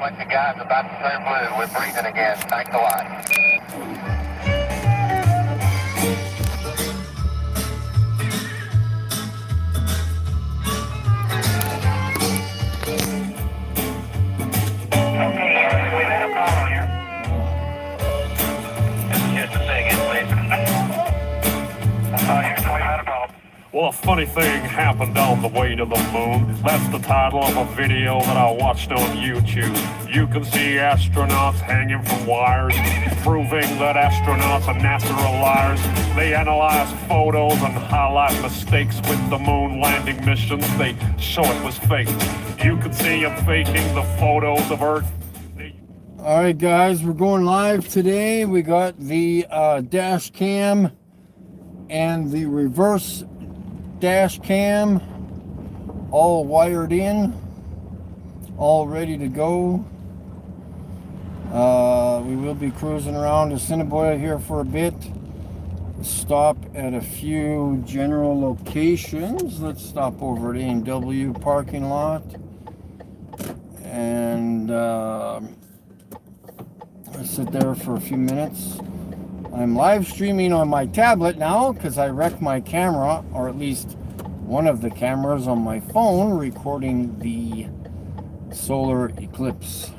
bunch of guys about to turn blue. We're breathing again. Thanks a lot. Well, a funny thing happened on the way to the moon. That's the title of a video that I watched on YouTube. You can see astronauts hanging from wires, proving that astronauts and NASA are liars. They analyze photos and highlight mistakes with the moon landing missions. They show it was fake. You can see them faking the photos of Earth. All right, guys, we're going live today. We got the dash cam and the reverse dash cam all wired in, all ready to go. We will be cruising around Assiniboia here for a bit. Stop at a few general locations. Let's stop over at A&W parking lot and sit there for a few minutes. I'm live streaming on my tablet now because I wrecked my camera, or at least one of the cameras on my phone, recording the solar eclipse.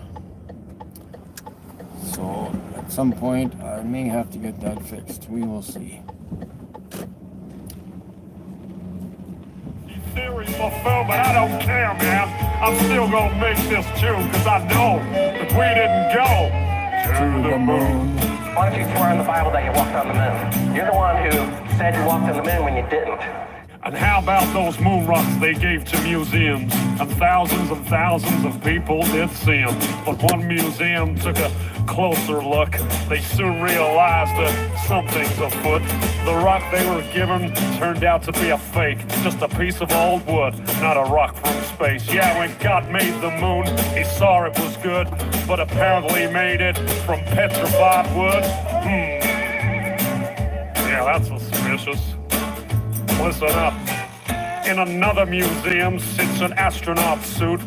So at some point I may have to get that fixed. We will see. Theory fulfilled, but I don't care, man. I'm still gonna make this too, because I know that we didn't go to the moon. Why don't you swear in the Bible that you walked on the moon? You're the one who said you walked on the moon when you didn't. And how about those moon rocks they gave to museums? And thousands of people did see them. But one museum took a closer look. They soon realized that something's afoot. The rock they were given turned out to be a fake. Just a piece of old wood, not a rock from space. Yeah, when God made the moon, he saw it was good, but apparently made it from petrified wood. Yeah, that's suspicious. Listen up. In another museum sits an astronaut suit.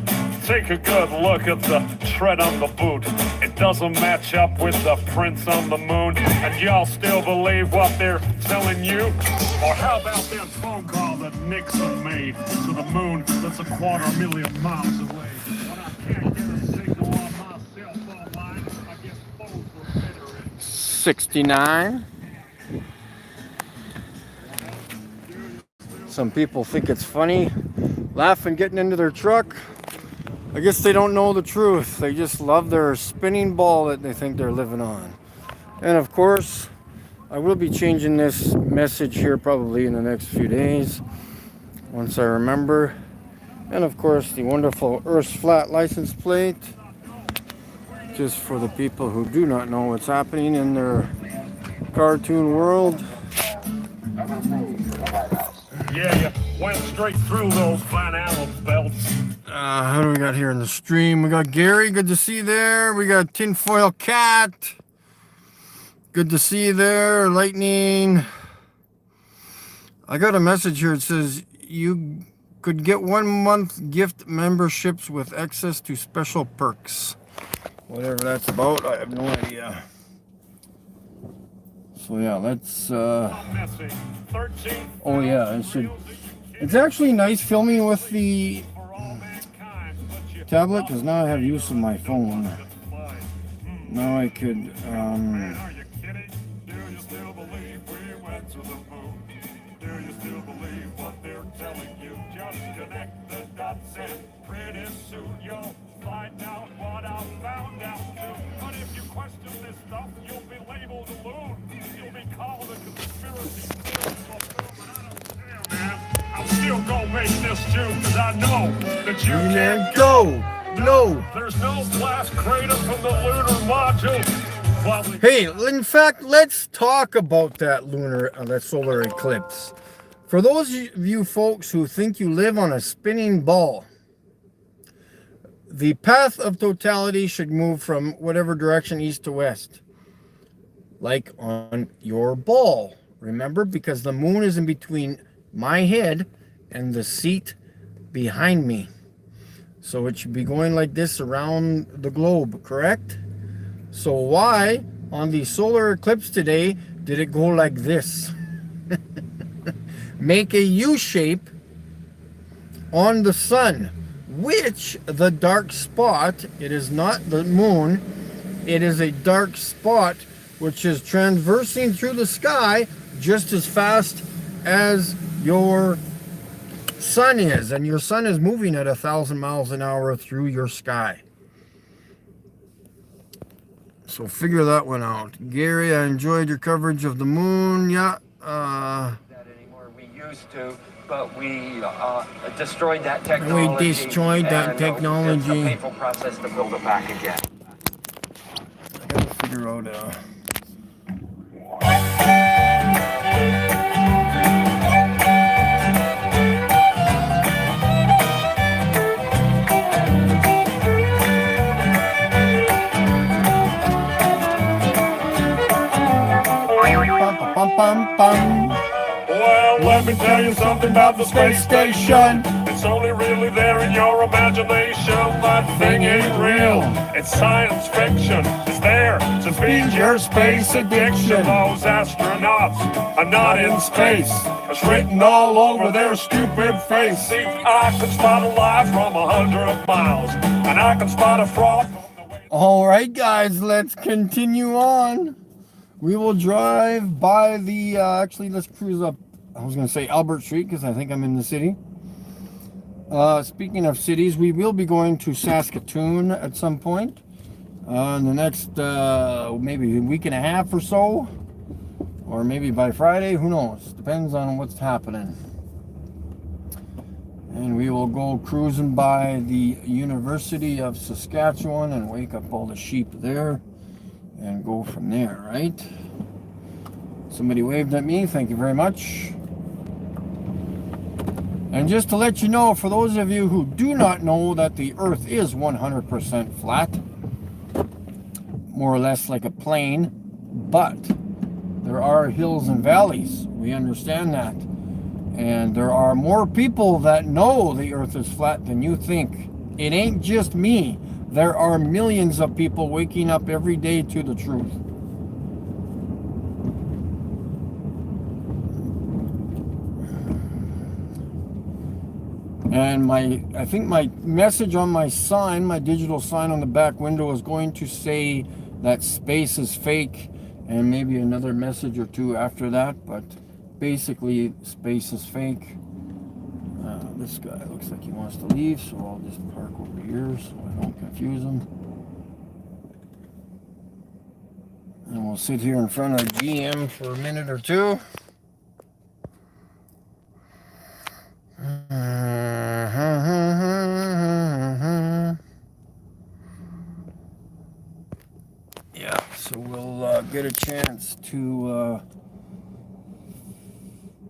Take a good look at the tread on the boot. It doesn't match up with the prints on the moon. And y'all still believe what they're telling you? Or how about that phone call that Nixon made to the moon that's 250,000 miles away? When I can't get a signal on my cell phone line, I guess phones were better in 69. Some people think it's funny, laughing, getting into their truck. I guess they don't know the truth. They just love their spinning ball that they think they're living on. And of course, I will be changing this message here probably in the next few days, once I remember. And of course, the wonderful Earth's Flat license plate, just for the people who do not know what's happening in their cartoon world. Yeah, you went straight through those Van Allen belts. How do we got here in the stream? We got Gary, good to see you there. We got Tinfoil Cat, good to see you there. Lightning. I got a message here. It says you could get 1 month gift memberships with access to special perks. Whatever that's about, I have no idea. So yeah, let's oh yeah, it should. It's actually nice filming with the tablet because now I have use of my phone. Now I could find out what I found out too. But if you question this stuff, you'll be labeled a loon. You'll be called a conspiracy theorist. Man, I'm still gonna make this too, because I know that you can't go. No. There's no blast crater from the lunar module. Well, Hey, in fact, let's talk about that that solar eclipse. For those of you folks who think you live on a spinning ball, the path of totality should move from whatever direction, east to west, like on your ball. Remember, because the moon is in between my head and the seat behind me. So it should be going like this around the globe, correct? So why, on the solar eclipse today, did it go like this? Make a U shape on the sun, which the dark spot, it is not the moon, it is a dark spot which is traversing through the sky just as fast as your sun is, and your sun is moving at 1,000 miles an hour through your sky. So figure that one out. Gary, I enjoyed your coverage of the moon. Yeah. That anymore. We used to, but we destroyed that technology. We destroyed that technology. It's a painful process to build it back again. I gotta figure out Well, let me tell you something about the space station. It's only really there in your imagination. That thing ain't real. It's science fiction. It's there to feed your space addiction. Those astronauts are not in space. It's written all over their stupid face. See, I can spot a lie from 100 miles, and I can spot a fraud. All right, guys, let's continue on. We will drive by the, actually, let's cruise up. I was going to say Albert Street because I think I'm in the city. Speaking of cities, we will be going to Saskatoon at some point in the next maybe a week and a half or so. Or maybe by Friday, who knows? Depends on what's happening. And we will go cruising by the University of Saskatchewan and wake up all the sheep there. And go from there, right? Somebody waved at me, thank you very much. And just to let you know, for those of you who do not know that the Earth is 100% flat, more or less like a plane, but there are hills and valleys, we understand that. And there are more people that know the Earth is flat than you think. It ain't just me. There are millions of people waking up every day to the truth. And I think my message on my sign, my digital sign on the back window is going to say that space is fake, and maybe another message or two after that, but basically space is fake. This guy looks like he wants to leave, so I'll just park over here so I don't confuse him. And we'll sit here in front of GM for a minute or two. Yeah, so we'll get a chance to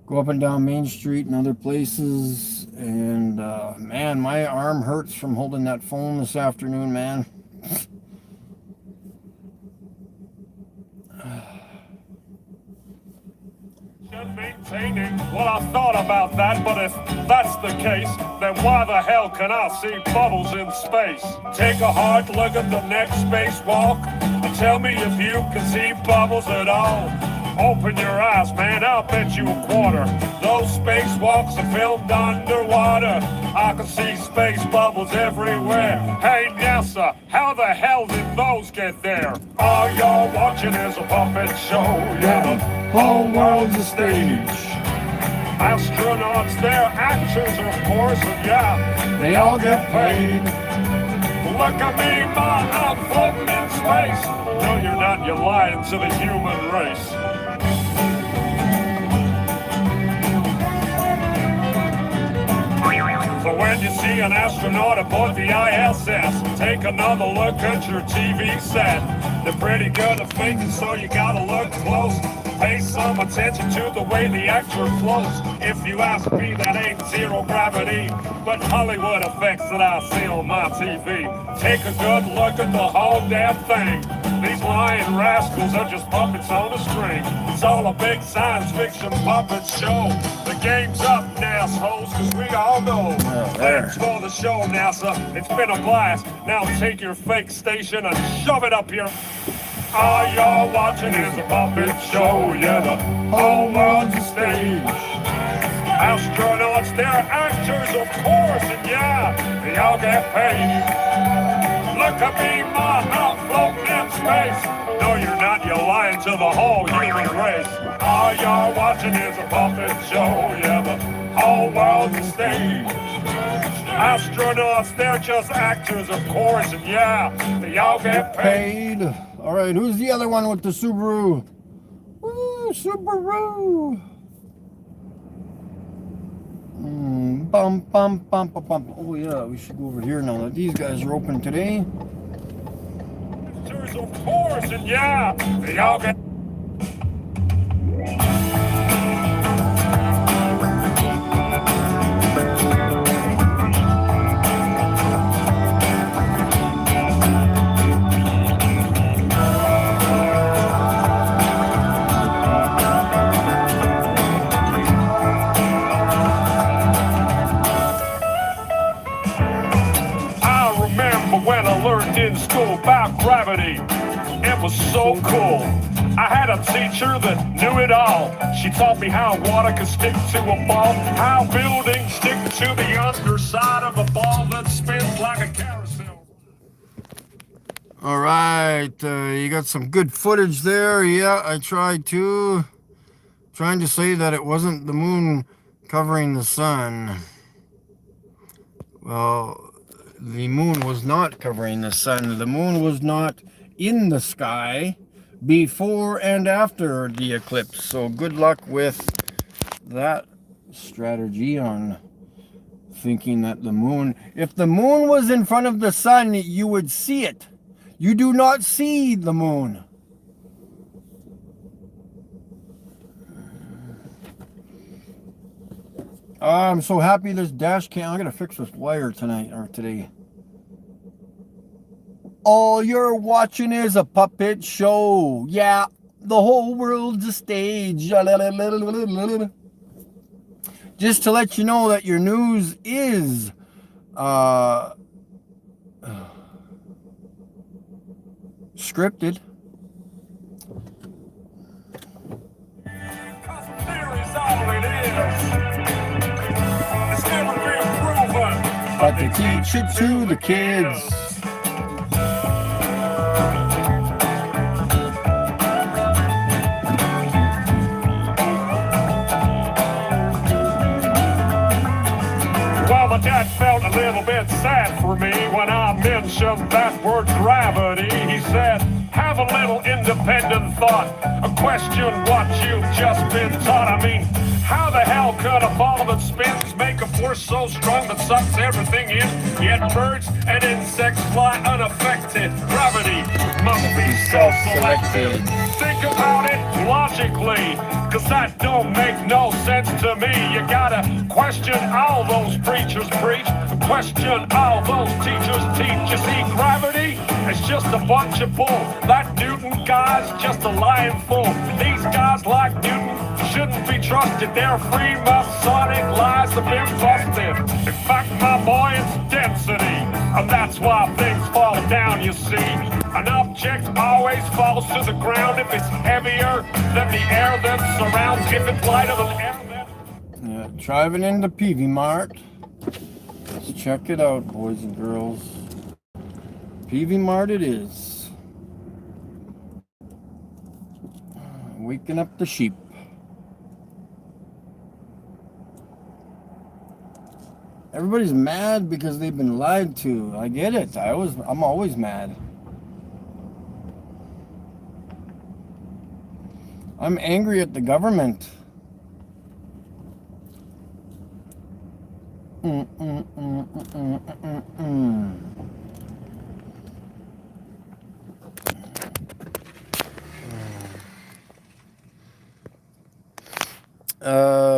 go up and down Main Street and other places. And man, my arm hurts from holding that phone this afternoon, man. Maintaining. Well, I thought about that, but if that's the case, then why the hell can I see bubbles in space? Take a hard look at the next spacewalk and tell me if you can see bubbles at all. Open your eyes, man, I'll bet you a quarter. Those spacewalks are filmed underwater. I can see space bubbles everywhere. Hey, NASA, how the hell did those get there? All you're watching is a puppet show. Yeah, the whole world's a stage. Astronauts, they're actors, of course, and yeah, they all get paid. Look at me, man, I'm floating in space. No, you're not, you're lying to the human race. So when you see an astronaut aboard the ISS, take another look at your TV set. They're pretty good at faking, so you gotta look close. Pay some attention to the way the actor flows. If you ask me, that ain't zero gravity, but Hollywood effects that I see on my TV. Take a good look at the whole damn thing. These lying rascals are just puppets on a string. It's all a big science fiction puppet show. The game's up, assholes, cause we all know. Thanks for the show, NASA. It's been a blast. Now take your fake station and shove it up your... All you're watching is a puppet show. Yeah, the whole world's a stage. Astronauts, they're actors, of course, and yeah, they all get paid. Look at me, ma, I'm floating in space. No, you're not, you're lying to the whole human race. All you're watching is a puppet show. Yeah, the whole world's a stage. Astronauts, they're just actors, of course, and yeah, they all get paid. All right, who's the other one with the Subaru? Woo, Subaru. Bum, bum, bum, bum, bum. Oh yeah, we should go over here now that these guys are open today. Actors, of course, and yeah, they all get... When I learned in school about gravity, it was so cool. I had a teacher that knew it all. She taught me how water can stick to a ball, how buildings stick to the underside of a ball that spins like a carousel. All right, you got some good footage there. Yeah, I trying to say that it wasn't the moon covering the sun. Well, the moon was not covering the sun. The moon was not in the sky before and after the eclipse. So good luck with that strategy on thinking that the moon... If the moon was in front of the sun, you would see it. You do not see the moon. I'm so happy this dash cam. I'm gonna fix this wire tonight or today. All you're watching is a puppet show. Yeah, the whole world's a stage. Just to let you know that your news is scripted. Theory's all it is. It's never been proven, But they teach it to the kids. Well, my dad felt a little bit sad for me when I mentioned that word gravity. He said, have a little independent thought, question what you've just been taught. I mean, how the hell could a ball that spins make a force so strong that sucks everything in? Yet birds and insects fly unaffected. Gravity must be self-selected. Think about it logically, cause that don't make no sense to me. You gotta question all those preachers preach, question all those teachers teach. You see, gravity is just a bunch of bull. That Newton guy's just a lying fool. These guys like Newton shouldn't be trusted. Their free Masonic lies have been busted. In fact, my boy, it's density, and that's why things fall down, you see. An object always falls to the ground if it's heavier than the air that surrounds. If it's lighter than air, then... Yeah, driving into PV Mart. Let's check it out, boys and girls. PV Mart it is. Waking up the sheep. Everybody's mad because they've been lied to. I get it. I'm always mad. I'm angry at the government.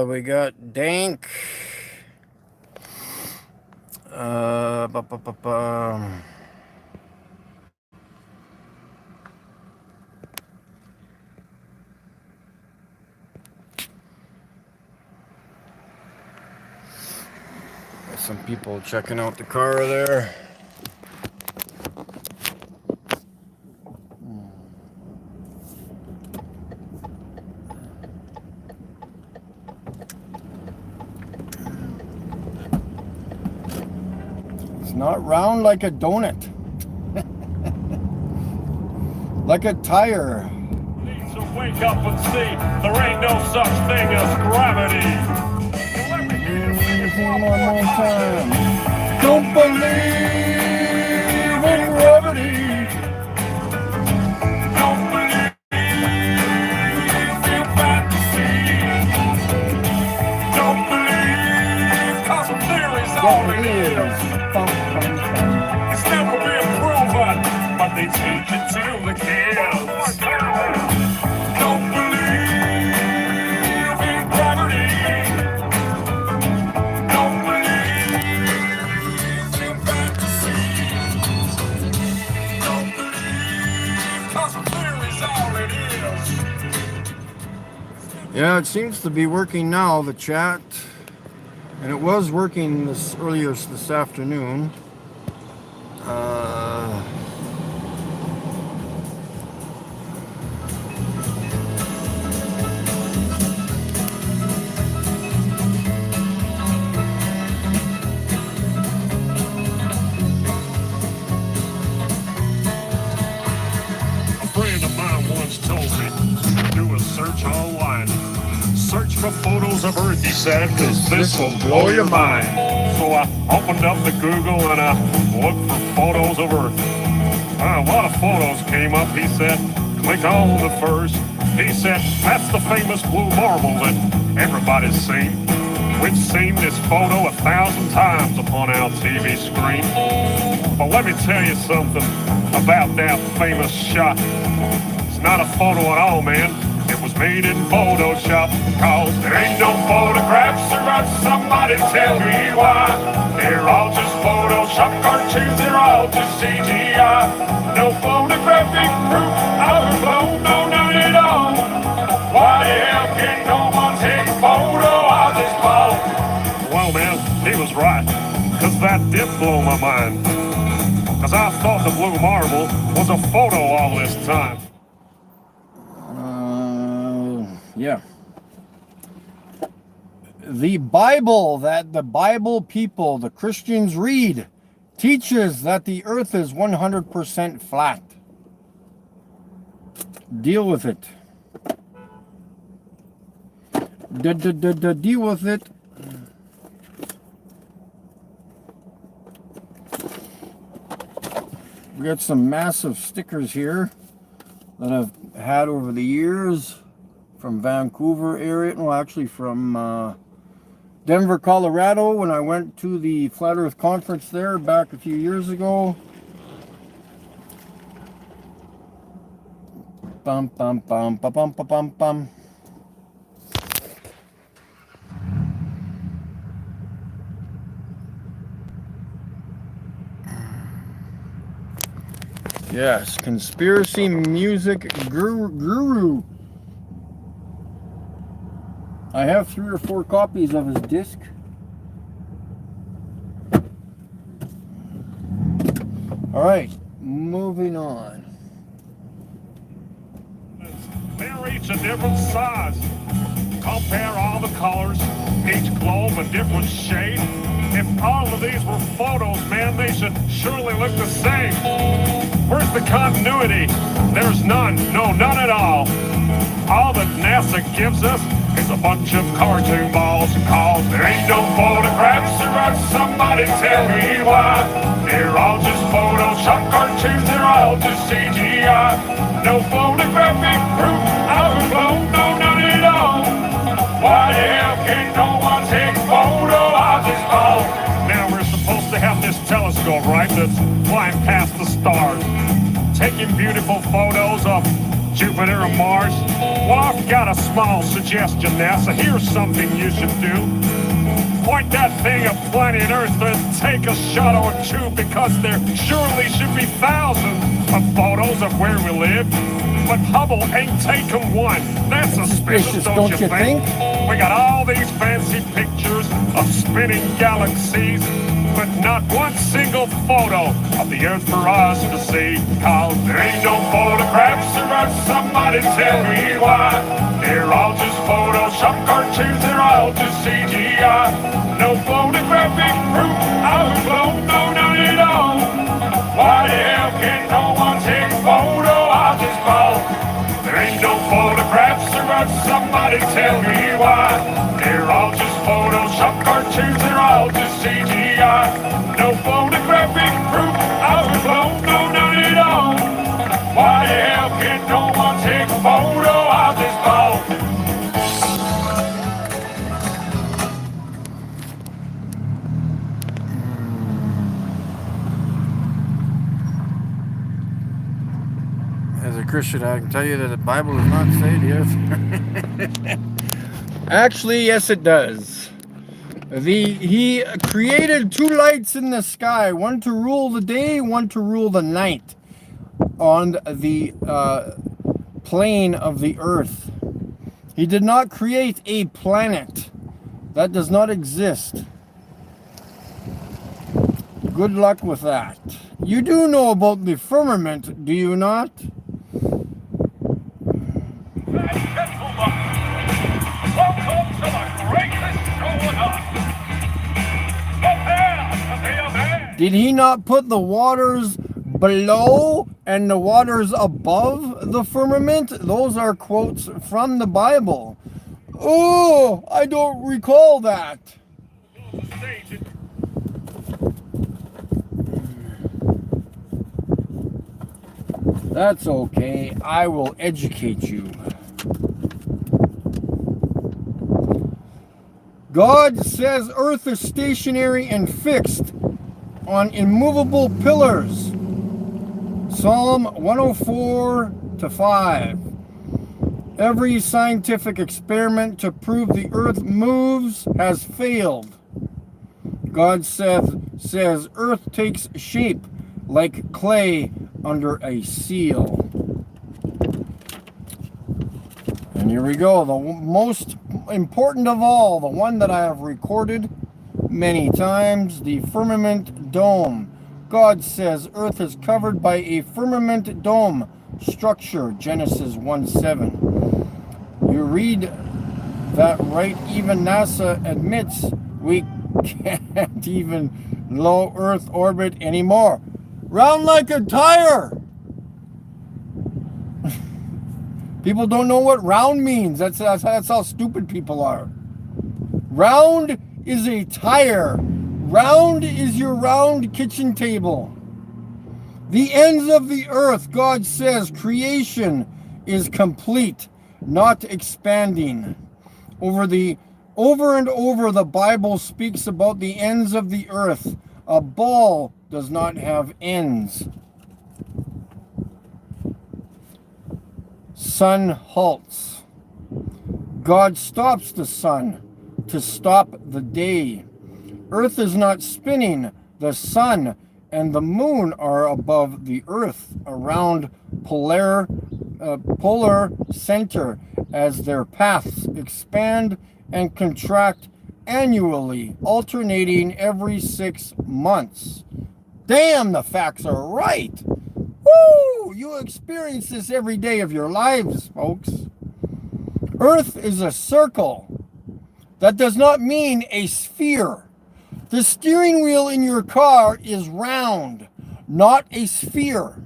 We got Dank. some people checking out the car there. It's not round like a donut. Like a tire. Need to wake up and see there ain't no such thing as gravity. Let me hear you sing it One more time. Don't believe in gravity. Don't believe in fantasy. Don't believe cause of theories all it is. It's never been proven, but they teach it to the kids. Don't believe in gravity. Don't believe in fantasy. Don't believe cause of theories all it is. Yeah, it seems to be working now, the chat. And it was working earlier this afternoon. A friend of mine once told me, do a search online. Search for photos of Earth, he said, cause this will blow your mind. So I opened up the Google and I looked for photos of Earth. A lot of photos came up, he said. Click on the first. He said, that's the famous blue marble that everybody's seen. We've seen this photo 1,000 times upon our TV screen. But let me tell you something about that famous shot. It's not a photo at all, man. It was made in Photoshop. Cause there ain't no photographs or somebody tell me why. They're all just Photoshop cartoons, they're all just CGI. No photographic proof of a flow, no none at all. Why the hell can no one take a photo of this ball? Well, man, he was right, cause that did blow my mind. Cause I thought the blue marble was a photo all this time. Yeah. The Bible that the Bible people, the Christians read, teaches that the earth is 100% flat. Deal with it. Deal with it. We got some massive stickers here that I've had over the years from Vancouver area. No, actually from Denver, Colorado, when I went to the Flat Earth Conference there back a few years ago. Bum, bum, bum, bum, bum, bum, bum, bum. Yes, conspiracy music guru. I have 3 or 4 copies of his disc. All right, moving on. They're each a different size. Compare all the colors, each globe a different shade. If all of these were photos, man, they should surely look the same. Where's the continuity? There's none. No, none at all. All that NASA gives us is a bunch of cartoon balls. Cause there ain't no photographs or somebody tell me why. They're all just Photoshop cartoons, they're all just CGI. No photographic proof of a flow, no, none at all. Why the hell can no one take a photo of this ball? Now we're supposed to have this telescope, right, that's flying past the stars, taking beautiful photos of Jupiter and Mars. Well, I've got a small suggestion, NASA. Here's something you should do. Point that thing at planet Earth and take a shot or two, because there surely should be thousands of photos of where we live. But Hubble ain't taken one. That's suspicious, don't you think? We got all these fancy pictures of spinning galaxies, but not one single photo of the Earth for us to see. Cause there ain't no photographs of Earth, somebody tell me why. They're all just Photoshop cartoons, they're all just CGI. No photographic proof of a globe, no, none at all. Why the hell can no one take a photo of this ball? There ain't no photographs of Earth, somebody tell me why. They're all just Photoshop cartoons, they're all just CGI. No photographic proof of a globe, no, none at all. Why the hell can no one take a photo of this ball? As a Christian, I can tell you that the Bible does not say this. Actually, yes, it does. He created two lights in the sky, one to rule the day, one to rule the night on the plane of the earth. He did not create a planet. That does not exist. Good luck with that. You do know about the firmament, do you not? Did he not put the waters below and the waters above the firmament? Those are quotes from the Bible. Oh, I don't recall that. That's okay. I will educate you. God says Earth is stationary and fixed on immovable pillars. Psalm 104-5. Every scientific experiment to prove the Earth moves has failed. God says Earth takes shape like clay under a seal. And here we go, the most important of all, the one that I have recorded many times, the firmament dome. God says Earth is covered by a firmament dome structure, Genesis 1:7. You read that right, even NASA admits we can't even low Earth orbit anymore. Round like a tire! People don't know what round means. That's how stupid people are. Round is a tire. Round is your round kitchen table. The ends of the earth, God says, creation is complete, not expanding. Over and over, the Bible speaks about the ends of the earth. A ball does not have ends. Sun halts. God stops the sun to stop the day. Earth is not spinning. The sun and the moon are above the earth around polar center as their paths expand and contract annually, alternating every 6 months. Damn, the facts are right. Woo! You experience this every day of your lives, folks. Earth is a circle. That does not mean a sphere. The steering wheel in your car is round, not a sphere.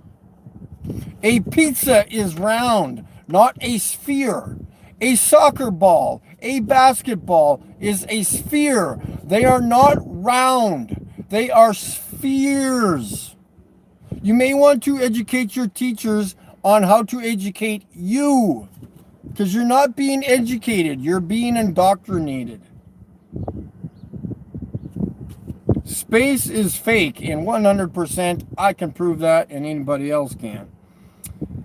A pizza is round, not a sphere. A soccer ball, a basketball is a sphere. They are not round. They are spheres. You may want to educate your teachers on how to educate you, because you're not being educated. You're being indoctrinated. Space is fake, and 100% I can prove that, and anybody else can.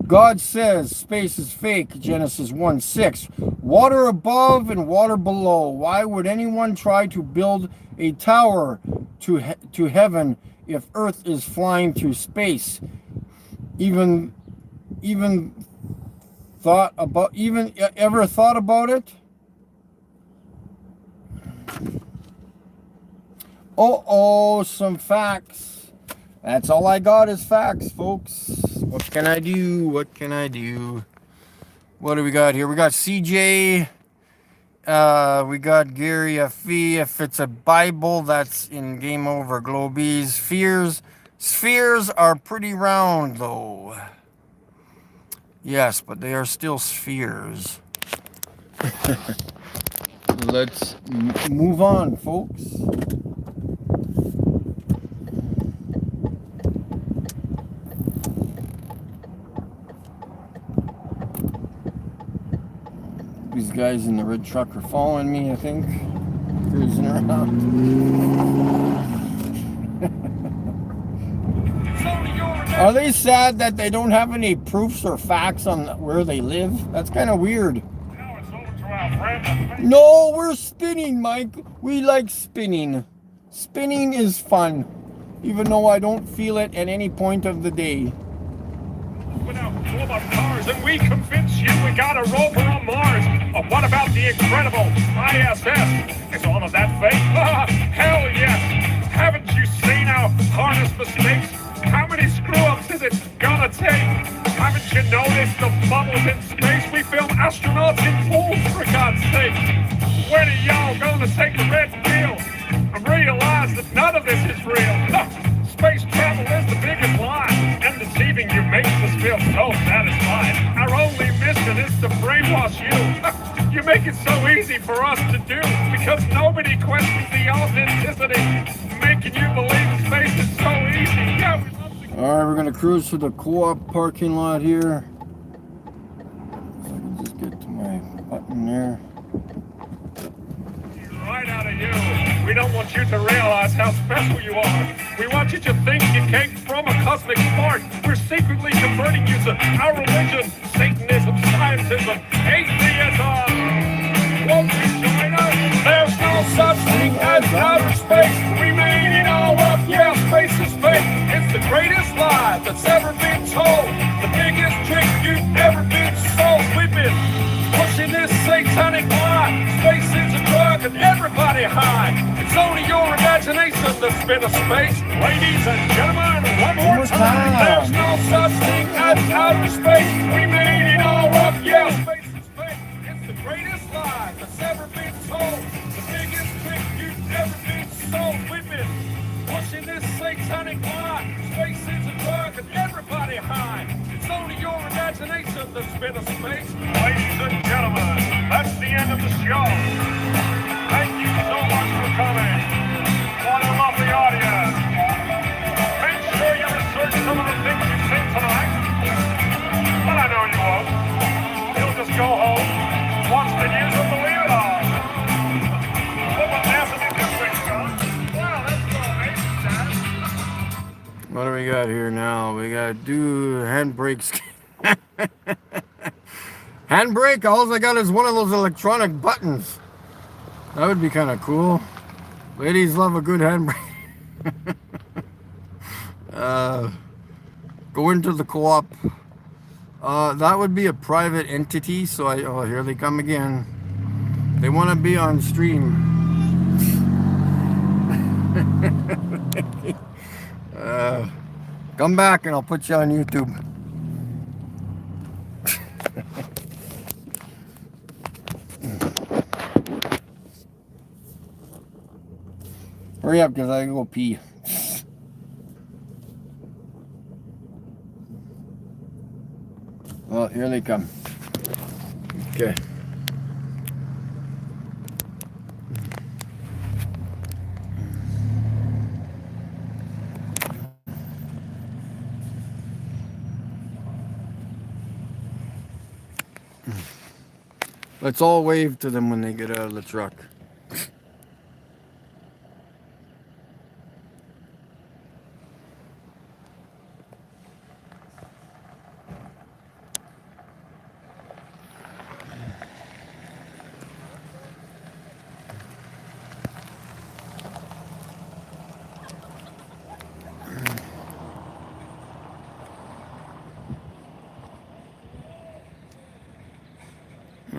God says space is fake, Genesis 1:6. Water above and water below. Why would anyone try to build a tower to heaven if Earth is flying through space? Ever thought about it? Oh, some facts. That's all I got is facts, folks. What can I do? What can I do? What do we got here? We got CJ. We got Gary F.E. If it's a Bible, that's in Game Over Globies. Spheres are pretty round, though. Yes, but they are still spheres. Let's move on, folks. These guys in the red truck are following me, I think. Cruising around. Are they sad that they don't have any proofs or facts on where they live? That's kind of weird. No, we're spinning, Mike. We like spinning. Spinning is fun, even though I don't feel it at any point of the day. Without two of our cars, and we convince you we got a rover on Mars. Or what about the incredible ISS? Is all of that fake? Hell yes! Haven't you seen our harness mistakes? How many screw-ups is it gonna take? Haven't you noticed the bubbles in space? We film astronauts in pools, for God's sake. When are y'all gonna take the red pill and realize that none of this is real? Space travel is the biggest lie, and deceiving you makes us feel so satisfied. Our only mission is to brainwash you. You make it so easy for us to do, because nobody questions the authenticity, making you believe space is so easy. Yeah, we love to... All right, we're gonna cruise to the co-op parking lot here. So I can just get to my button there. Right out of you. We don't want you to realize how special you are. We want you to think you came from a cosmic spark. We're secretly converting you to our religion, Satanism, scientism, atheism. Won't you join us? There's no such thing as outer space. We made it all up. Yeah, space is fake. It's the greatest lie that's ever been told. The biggest trick you've ever been sold. We've been pushing this satanic lie. Space is a drug and everybody high. It's only your imagination that's been a space. Ladies and gentlemen, one more time. There's no such thing as outer space. We made it all up. Yeah, space is fake. It's the greatest lie that's ever been told. The biggest trick you've ever been sold. We've been pushing this satanic lie. Space is a drug and everybody high. It's only your imagination that's been a space. Ladies and gentlemen, that's the end of the show. Thank you so much for coming. What a lovely audience. Make sure you research some of the things you've seen tonight. But I know you won't. You'll just go home, watch the news, and believe it all. Look what NASA did this week, son. Wow, that's so amazing, Dad. What do we got here now? We got do handbrakes. Handbrake, all I got is one of those electronic buttons. That would be kind of cool. Ladies love a good handbrake. Go into the co-op. That would be a private entity, so oh, here they come again. They want to be on stream. Come back and I'll put you on YouTube. Hurry up, because I gotta go pee. Well, here they come. Okay. Let's all wave to them when they get out of the truck.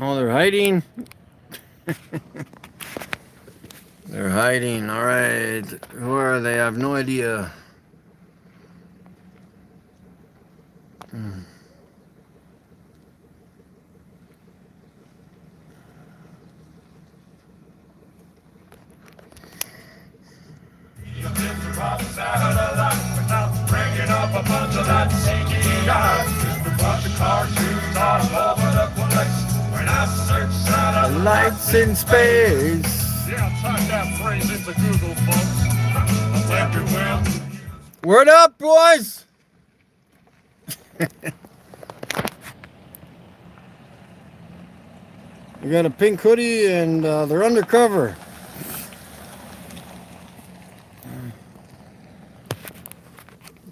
Oh, they're hiding. They're hiding. All right. Who are they? I have no idea. Lights in space. Yeah, type that phrase into Google, folks. Everywhere. Word up, boys. We got a pink hoodie and they're undercover.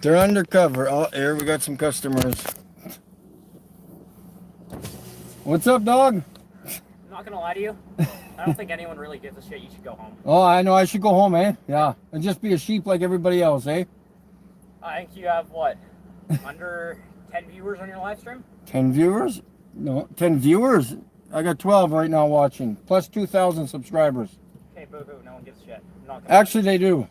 They're undercover. Oh, here we got some customers. What's up, dog? I'm not gonna lie to you. I don't think anyone really gives a shit. You should go home. Oh, I know. I should go home, eh? Yeah. And just be a sheep like everybody else, eh? I think you have what? Under 10 viewers on your live stream? 10 viewers? No, 10 viewers? I got 12 right now watching, plus 2,000 subscribers. Okay, boo-hoo. No one gives a shit. I'm not gonna Actually, they do.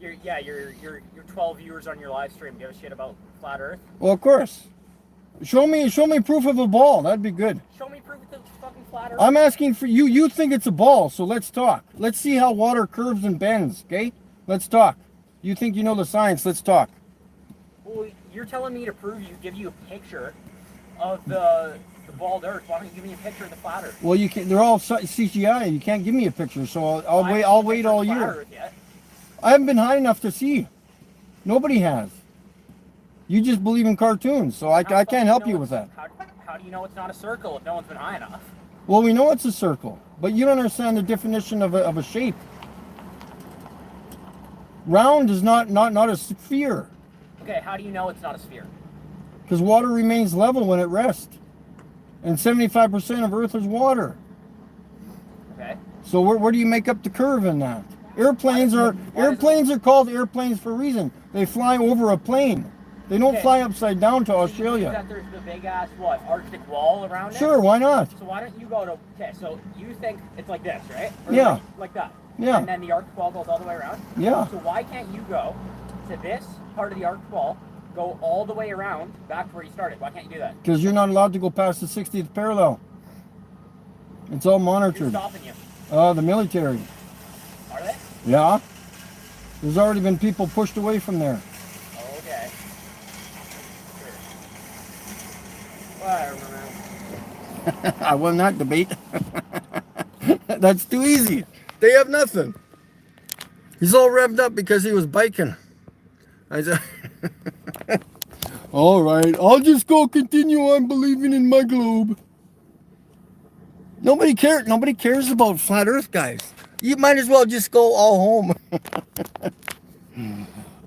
You're 12 viewers on your live stream. Give a shit about flat Earth? Well, of course. Show me proof of a ball. That'd be good. Show me proof it's fucking flat Earth. I'm asking for you. You think it's a ball, so let's talk. Let's see how water curves and bends, okay? Let's talk. You think you know the science. Let's talk. Well, you're telling me to give you a picture of the bald Earth. Why don't you give me a picture of the flat Earth? Well, you can. They're all CGI. You can't give me a picture, so I'll wait all year. I haven't been high enough to see. Nobody has. You just believe in cartoons, so I can't help you with that. How do you know it's not a circle if no one's been high enough? Well, we know it's a circle, but you don't understand the definition of a shape. Round is not a sphere. Okay, how do you know it's not a sphere? Because water remains level when it rests. And 75% of Earth is water. Okay. So where do you make up the curve in that? Airplanes are called airplanes for a reason. They fly over a plane. They don't fly upside down to So Australia. You think that there's the big ass Arctic wall around it? Sure, why not? So why don't you go to? Okay, so you think it's like this, right? Or Yeah. Like that. Yeah. And then the Arctic wall goes all the way around. Yeah. So why can't you go to this part of the Arctic wall, go all the way around back to where you started? Why can't you do that? Because you're not allowed to go past the 60th parallel. It's all Who's monitored. stopping you? The military. Are they? Yeah. There's already been people pushed away from there. Okay. Whatever, man. I won that debate. That's too easy. They have nothing. He's all revved up because he was biking. I said, all right, I'll just go continue on believing in my globe. Nobody cares about flat Earth, guys. You might as well just go all home.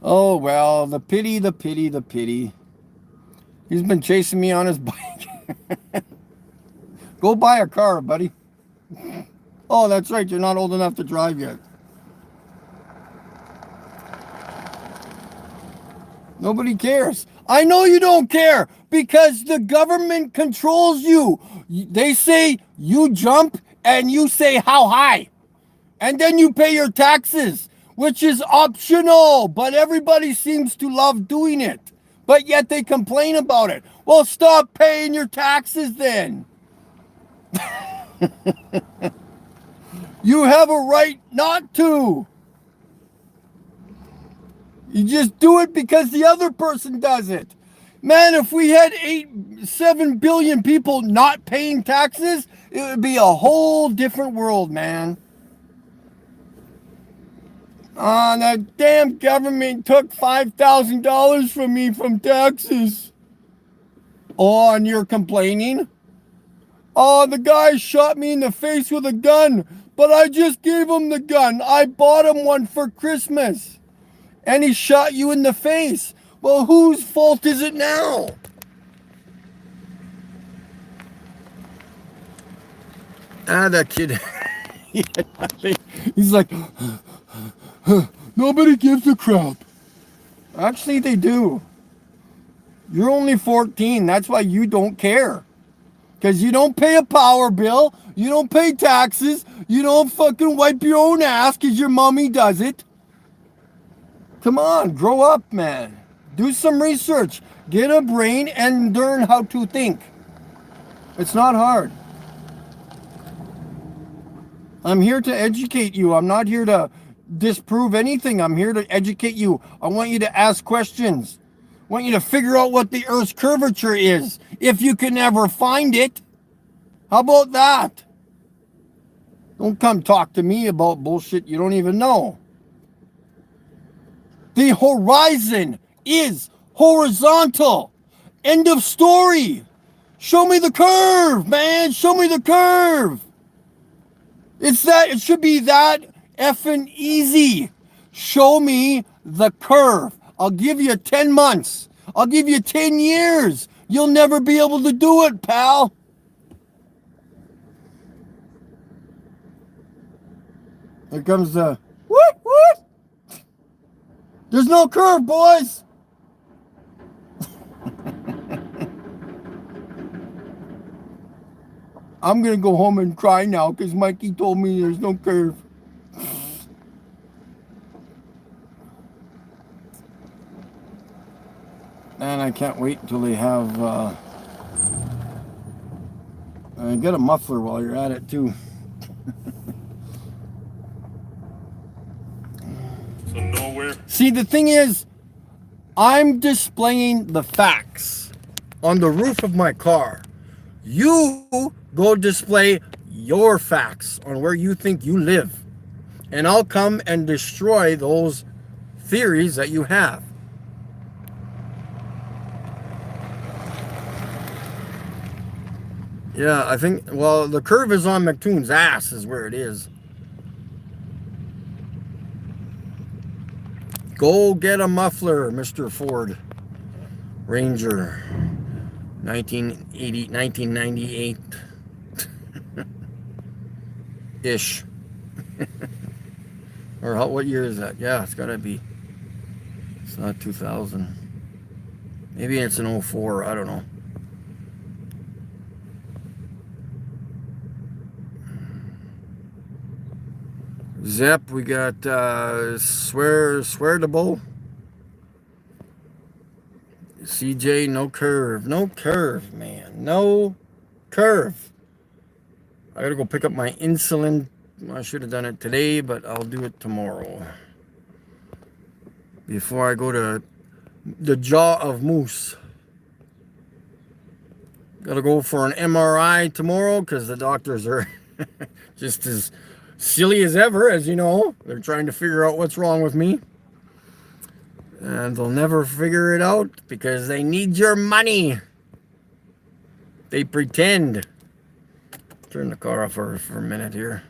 Oh, well, the pity. He's been chasing me on his bike. Go buy a car, buddy. Oh, that's right. You're not old enough to drive yet. Nobody cares. I know you don't care because the government controls you. They say you jump and you say how high. And then you pay your taxes, which is optional, but everybody seems to love doing it. But yet they complain about it. Well, stop paying your taxes then. You have a right not to. You just do it because the other person does it. Man, if we had 7 billion people not paying taxes, it would be a whole different world, man. The damn government took $5,000 from me from taxes. Oh, and you're complaining? Oh, the guy shot me in the face with a gun, but I just gave him the gun. I bought him one for Christmas. And he shot you in the face. Well, whose fault is it now? That kid. He's like, nobody gives a crap. Actually, they do. You're only 14. That's why you don't care. Because you don't pay a power bill, you don't pay taxes, you don't fucking wipe your own ass because your mommy does it. Come on, grow up, man. Do some research. Get a brain and learn how to think. It's not hard. I'm here to educate you. I'm not here to disprove anything. I'm here to educate you. I want you to ask questions. I want you to figure out what the Earth's curvature is, if you can ever find it. How about that? Don't come talk to me about bullshit you don't even know. The horizon is horizontal. End of story. Show me the curve, man. Show me the curve. It should be that effing easy. Show me the curve. I'll give you 10 months. I'll give you 10 years. You'll never be able to do it, pal. Here comes the what? There's no curve, boys. I'm gonna go home and cry now because Mikey told me there's no curve. And I can't wait until they have get a muffler while you're at it too. So nowhere. See, the thing is, I'm displaying the facts on the roof of my car. You go display your facts on where you think you live. And I'll come and destroy those theories that you have. Yeah, I think, well, the curve is on McToon's ass is where it is. Go get a muffler, Mr. Ford Ranger. 1998 ish. Or what year is that? Yeah, it's gotta be. It's not 2000. Maybe it's an 04, I don't know. Zep, we got swearable. CJ, no curve. No curve, man. No curve. I gotta go pick up my insulin. I should have done it today, but I'll do it tomorrow. Before I go to the Jaw of Moose. Gotta go for an MRI tomorrow because the doctors are just as silly as ever, as you know. They're trying to figure out what's wrong with me. And they'll never figure it out because they need your money. They pretend. Turn the car off for a minute here.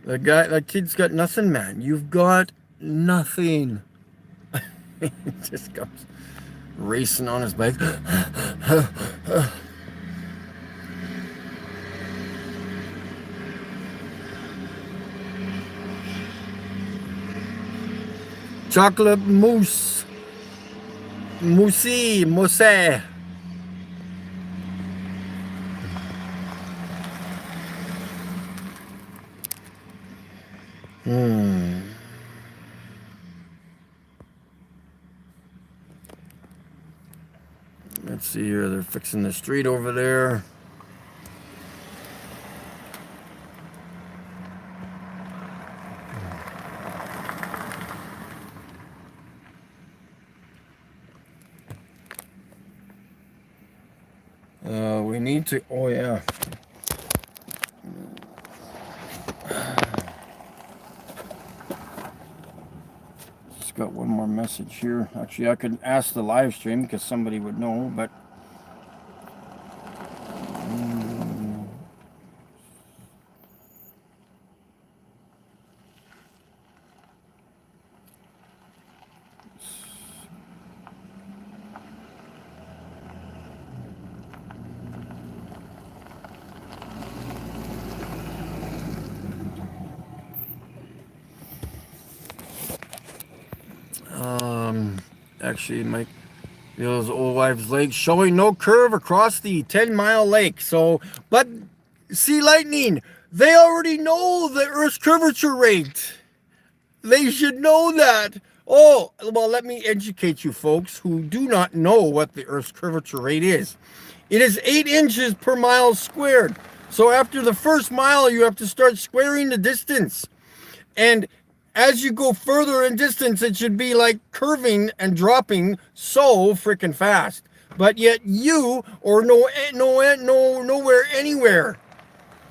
That kid's got nothing, man. You've got nothing. He just comes racing on his bike. Chocolate mousse. Mousse. Let's see here. They're fixing the street over there. We need to, oh yeah. Just got one more message here. Actually, I could ask the live stream because somebody would know, but actually, Mike, Those old wives' lakes showing no curve across the 10-mile lake. So, but see, lightning, they already know the Earth's curvature rate. They should know that. Oh, well, let me educate you folks who do not know what the Earth's curvature rate is. It is 8 inches per mile squared. So after the first mile, you have to start squaring the distance. And as you go further in distance, it should be like curving and dropping so freaking fast. But yet you, or nowhere, anywhere,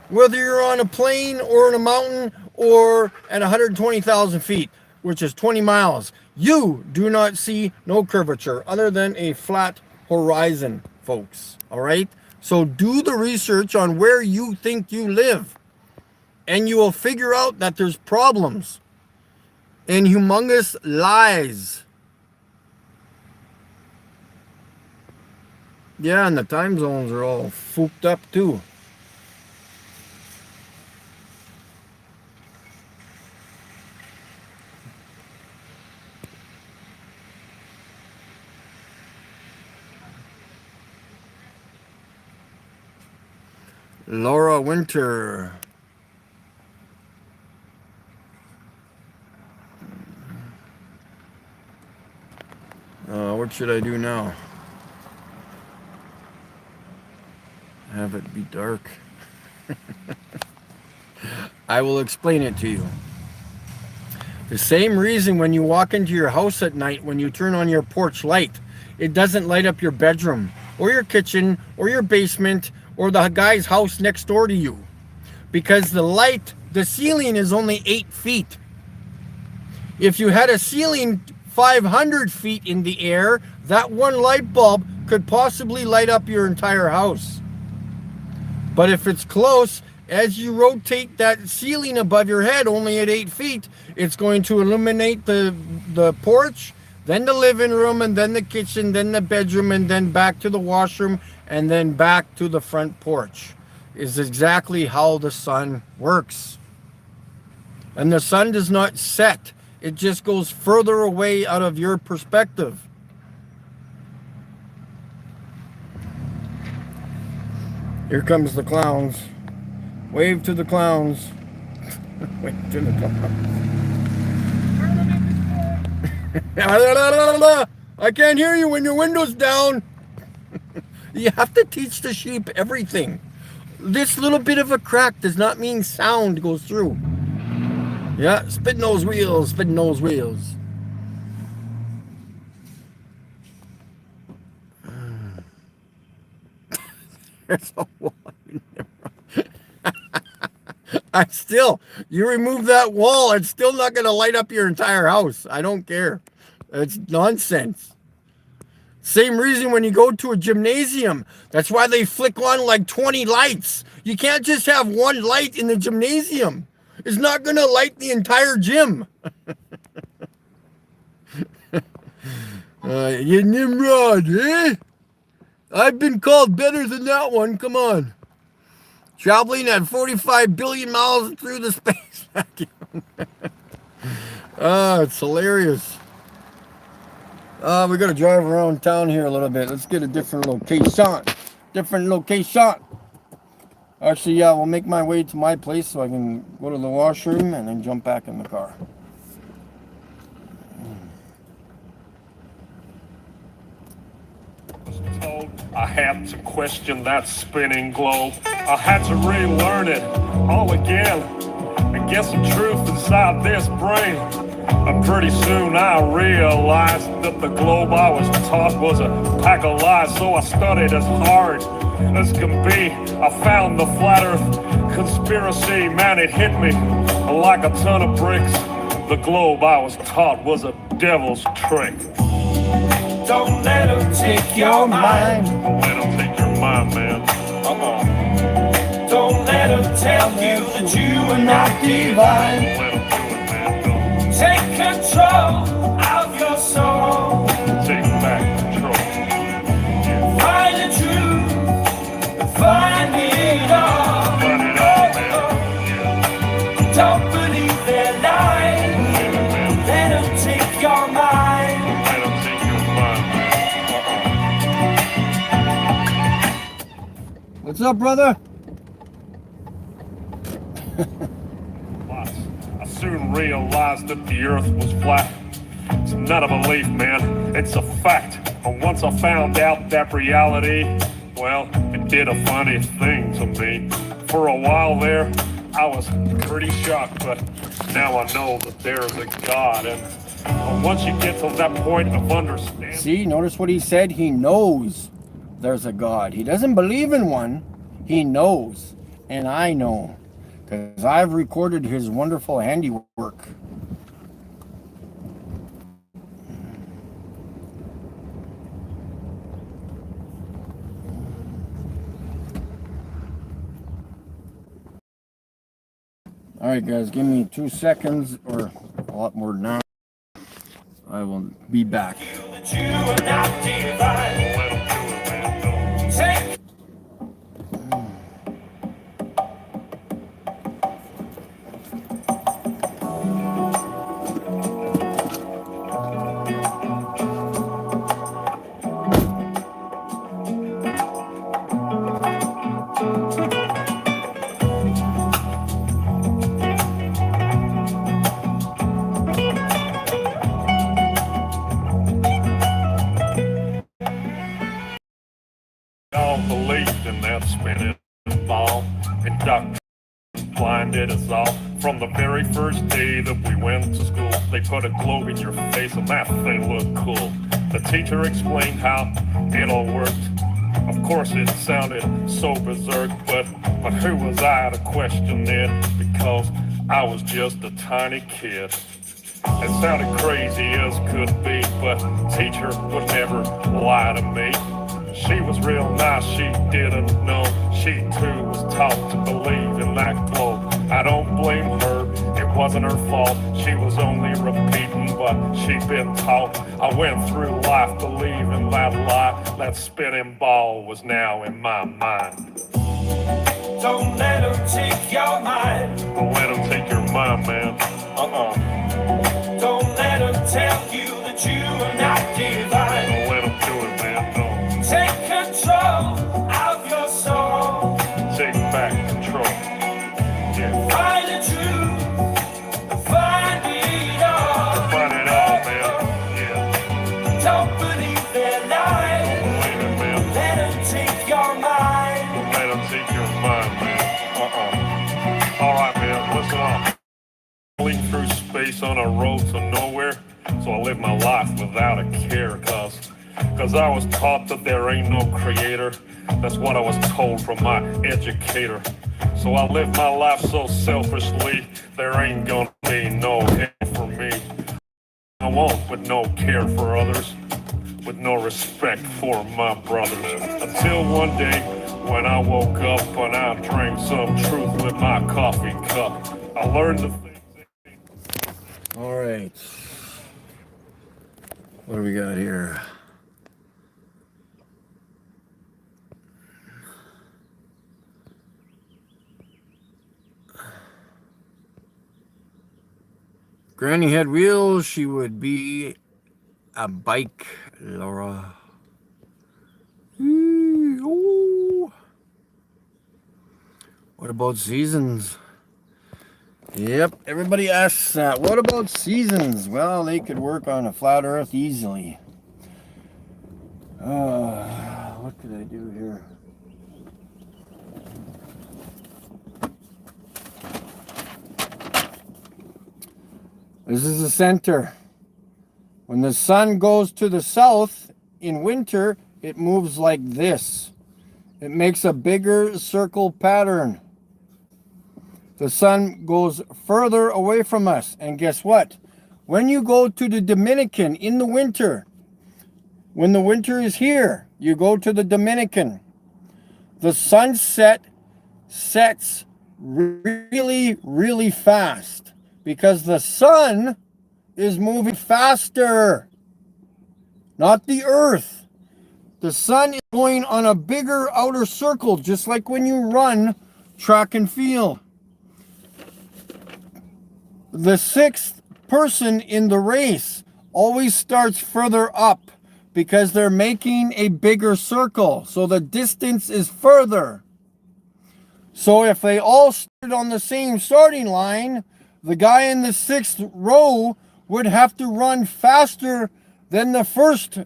whether you're on a plane or in a mountain or at 120,000 feet, which is 20 miles, you do not see no curvature other than a flat horizon, folks. All right? So do the research on where you think you live, and you will figure out that there's problems and humongous lies. Yeah, and the time zones are all fooped up too. Laura Winter. What should I do now? Have it be dark. I will explain it to you. The same reason when you walk into your house at night, when you turn on your porch light, it doesn't light up your bedroom or your kitchen or your basement or the guy's house next door to you. Because the ceiling is only 8 feet. If you had a ceiling 500 feet in the air, that one light bulb could possibly light up your entire house. But if it's close, as you rotate that ceiling above your head only at 8 feet, it's going to illuminate the porch, then the living room, and then the kitchen, then the bedroom, and then back to the washroom, and then back to the front porch. Is exactly how the sun works. And the sun does not set. It just goes further away out of your perspective. Here comes the clowns. Wave to the clowns. Wave to the clowns. I can't hear you when your window's down. You have to teach the sheep everything. This little bit of a crack does not mean sound goes through. Yeah, spin those wheels, spin those wheels. There's a wall. You remove that wall, it's still not going to light up your entire house. I don't care. It's nonsense. Same reason when you go to a gymnasium. That's why they flick on like 20 lights. You can't just have one light in the gymnasium. It's not going to light the entire gym. You Nimrod, eh? I've been called better than that one. Come on. Traveling at 45 billion miles through the space vacuum. It's hilarious. We got to drive around town here a little bit. Let's get a different location. Actually, yeah, we'll make my way to my place so I can go to the washroom and then jump back in the car. I had to question that spinning globe. I had to relearn it all again and get some truth inside this brain. And pretty soon I realized that the globe I was taught was a pack of lies. So I studied as hard as can be. I found the flat earth conspiracy. Man, it hit me like a ton of bricks. The globe I was taught was a devil's trick. Don't let them take your mind. Don't let them take your mind, man. Don't let them tell you that you are not divine. Don't let them do it, man. Don't Take control of your soul. take back control. Find the truth. Find it all. Find it out, man. Don't believe their lies. Yeah, man. Let them take your mind. Let them take your mind, man. What's up, brother? I soon realized that the earth was flat. It's not a belief, man, it's a fact. And once I found out that reality, well, it did a funny thing to me. For a while there, I was pretty shocked, but now I know that there's a God. And once you get to that point of understanding... See, notice what he said? He knows there's a God. He doesn't believe in one. He knows. And I know. Because I've recorded his wonderful handiwork. All right, guys, give me 2 seconds or a lot more than that. I will be back. All believed in that spinning ball, and doctrine blinded us all. From the very first day that we went to school, they put a globe in your face and that thing looked cool. The teacher explained how it all worked. Of course it sounded so berserk, but who was I to question it? Because I was just a tiny kid. It sounded crazy as could be, but teacher would never lie to me. She was real nice, she didn't know. She too was taught to believe in that globe. I don't blame her, it wasn't her fault. She was only repeating what she'd been taught. I went through life believing that lie. That spinning ball was now in my mind. Don't let them take your mind. Don't let them take your mind, man. Don't let them tell you that you are not divine. Don't let them do it, man. Don't. Take control of your soul. Take back control. Yeah. Find the truth. Find it all. Find it all, man. Yeah. Don't believe their lies. Believe it, man. Let them take your mind. Don't let them take your mind, man. All right, man. Listen up. Traveling through space on a road to nowhere, so I live my life without a care, cause I was taught that there ain't no creator. That's what I was told from my educator. So I live my life so selfishly, there ain't gonna be no hell for me. I won't, with no care for others, with no respect for my brothers. Until one day when I woke up and I drank some truth with my coffee cup. I learned the things. All right. What do we got here? Granny had wheels, she would be a bike, Laura. Ooh. What about seasons? Yep, everybody asks that. What about seasons? Well, they could work on a flat earth easily. What could I do here? This is the center. When the sun goes to the south in winter, it moves like this. It makes a bigger circle pattern. The sun goes further away from us. And guess what? When you go to the Dominican in the winter, when the winter is here, you go to the Dominican. The sunset sets really, really fast because the sun is moving faster, not the earth. The sun is going on a bigger outer circle, just like when you run track and field. The sixth person in the race always starts further up because they're making a bigger circle. So the distance is further. So if they all stood on the same starting line, the guy in the 6th row would have to run faster than the first,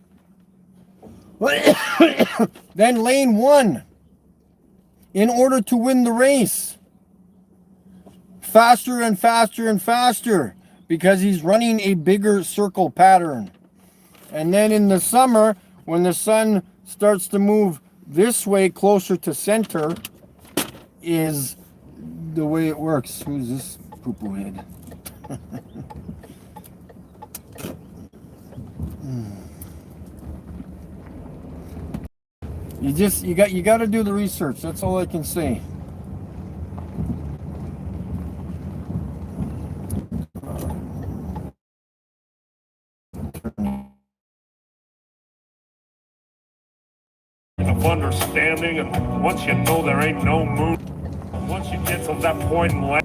than lane 1 in order to win the race. Faster and faster and faster because he's running a bigger circle pattern. And then in the summer, when the sun starts to move this way closer to center, is the way it works. Who's this poo-poo head? You got to do the research. That's all I can say. Of understanding, and once you know there ain't no moon, once you get to that point in life,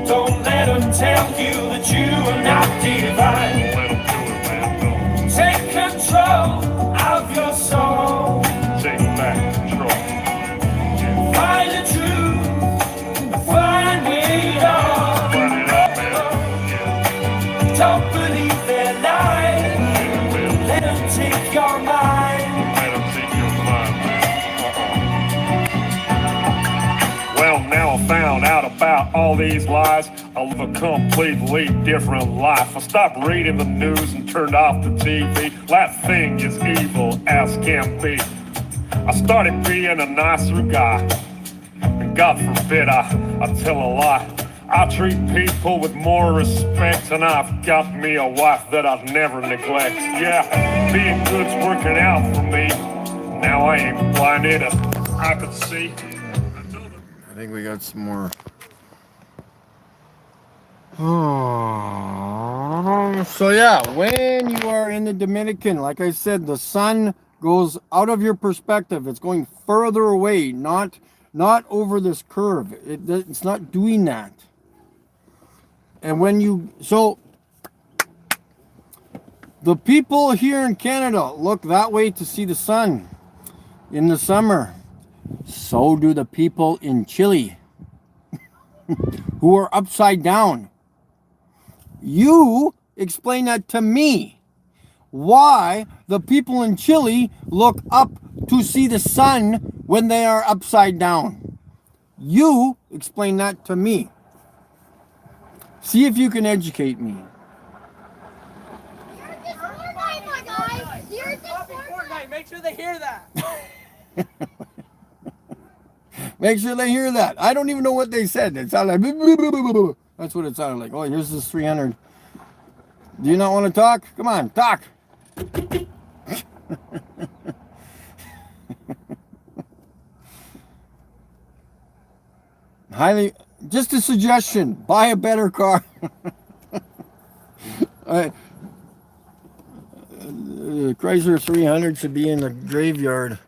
Don't let them tell you that you are not divine. let 'em do it, man. Take control of your soul. Don't take back control. Find the truth. Find it all. Find it out, man. Don't believe their lies. Yeah, man. Let them take your mind. Let 'em take your mind, man. Well, now I found out about all these lies. I live a completely different life. I stopped reading the news and turned off the TV. That thing is evil as can be. I started being a nicer guy. And God forbid I tell a lie. I treat people with more respect, and I've got me a wife that I'd never neglect. Yeah, being good's working out for me. Now I ain't blinded, I could see. I think we got some more. So yeah, when you are in the Dominican, like I said, the sun goes out of your perspective. It's going further away, not over this curve. It's not doing that. And when you, so the people here in Canada look that way to see the sun in the summer. So do the people in Chile who are upside down. You explain that to me. Why the people in Chile look up to see the sun when they are upside down. You explain that to me. See if you can educate me. You're just Fortnite, my guy. You're just Fortnite. Make sure they hear that. Make sure they hear that. I don't even know what they said. It sounded like that's what it sounded like. Oh, here's this 300. Do you not want to talk? Come on, talk. Highly, just a suggestion. Buy a better car. Chrysler 300 should be in the graveyard.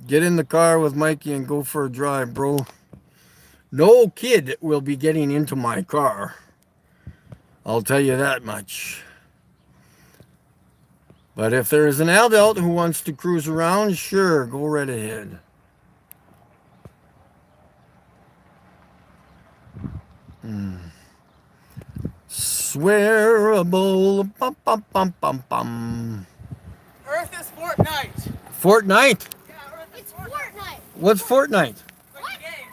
Get in the car with Mikey and go for a drive, bro. No kid will be getting into my car. I'll tell you that much. But if there is an adult who wants to cruise around, sure, go right ahead. Swearable. Bum, bum, bum, bum, bum. Earth is Fortnite. Fortnite? Yeah, Earth is It's Fortnite. What's Fortnite? It's like a game.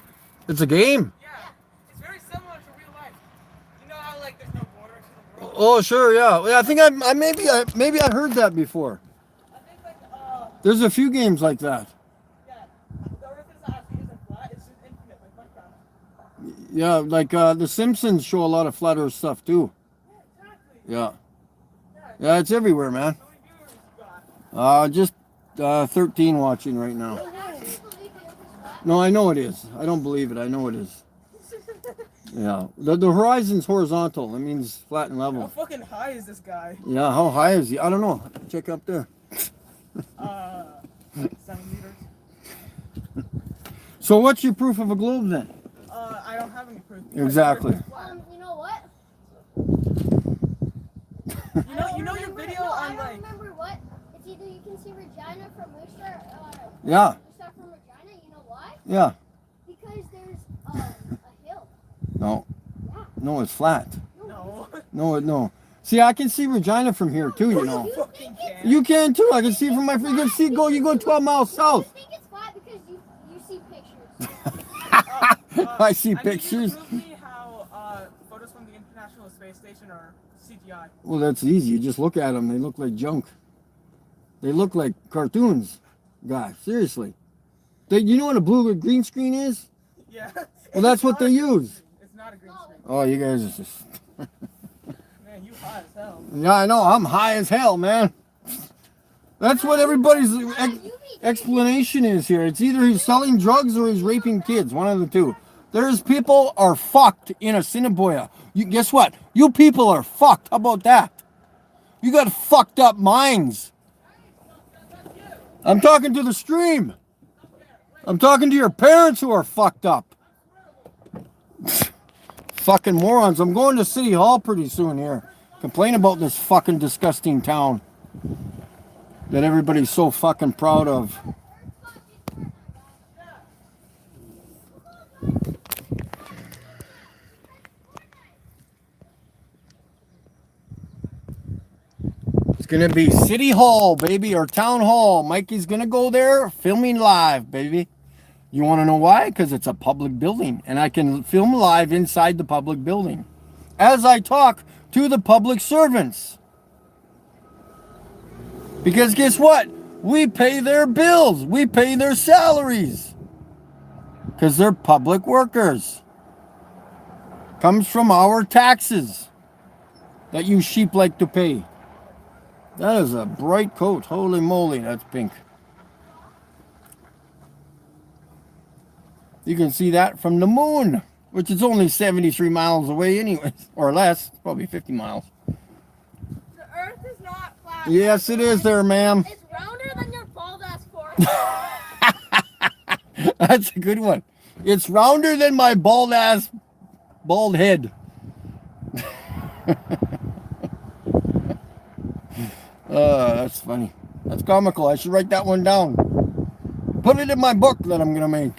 It's a game? Yeah. It's very similar to real life. You know how like there's no borders to the world? Oh, sure, yeah. Yeah, I think maybe I heard that before. I think like There's a few games like that. yeah. The Earth is actually isn't flat, it's just infinite like Minecraft. Yeah, like The Simpsons show a lot of flat Earth stuff too. Yeah, exactly. Yeah. Yeah, it's everywhere, man. How many viewers you got? Just 13 watching right now. No, I know it is. I don't believe it. I know it is. Yeah. The horizon's horizontal. That means flat and How level. fucking high is this guy? Yeah, how high is he? I don't know. Check up there. 7 meters. So what's your proof of a globe then? I don't have any proof. Exactly. You know what? You know your video no, on I like. don't remember what. It's either you can see Regina from Worcester, Yeah. Worcester from Regina. You know why? Yeah. Because there's a hill. No. Yeah. No, it's flat. No. No. See, I can see Regina from here too, you know. You think it's, You can too. I can see from my. You can see. You go 12 miles you south. think it's flat because you see pictures. I see I need you to pictures. prove me how photos from the International Space Station are CGI. Well, that's easy. You just look at them. They look like junk. They look like cartoons. God, seriously. You know what a blue or green screen is? Yeah. Well, that's what they use. It's not a green screen. Oh, you guys are just. Man, you hot as hell. Yeah, I know. I'm high as hell, man. That's what everybody's explanation is here. It's either he's selling drugs or he's raping kids. One of the two. There's people are fucked in Assiniboia. Guess what? You people are fucked. How about that? You got fucked up minds. I'm talking to the stream. I'm talking to your parents who are fucked up. Fucking morons. I'm going to City Hall pretty soon here. Complain about this fucking disgusting town that everybody's so fucking proud of. It's gonna be City Hall, baby, or Town Hall. Mikey's gonna go there filming live, baby. You want to know why? Because it's a public building, and I can film live inside the public building as I talk to the public servants. Because guess what? We pay their bills. We pay their salaries. Because they're public workers. Comes from our taxes that you sheep like to pay. That is a bright coat. Holy moly, that's pink. You can see that from the moon, which is only 73 miles away anyways, or less, probably 50 miles. The Earth is not flat. Yes, it is there, ma'am. It's rounder than your bald ass forehead. That's a good one. It's rounder than my bald head. That's funny. That's comical. I should write that one down. Put it in my book that I'm gonna make.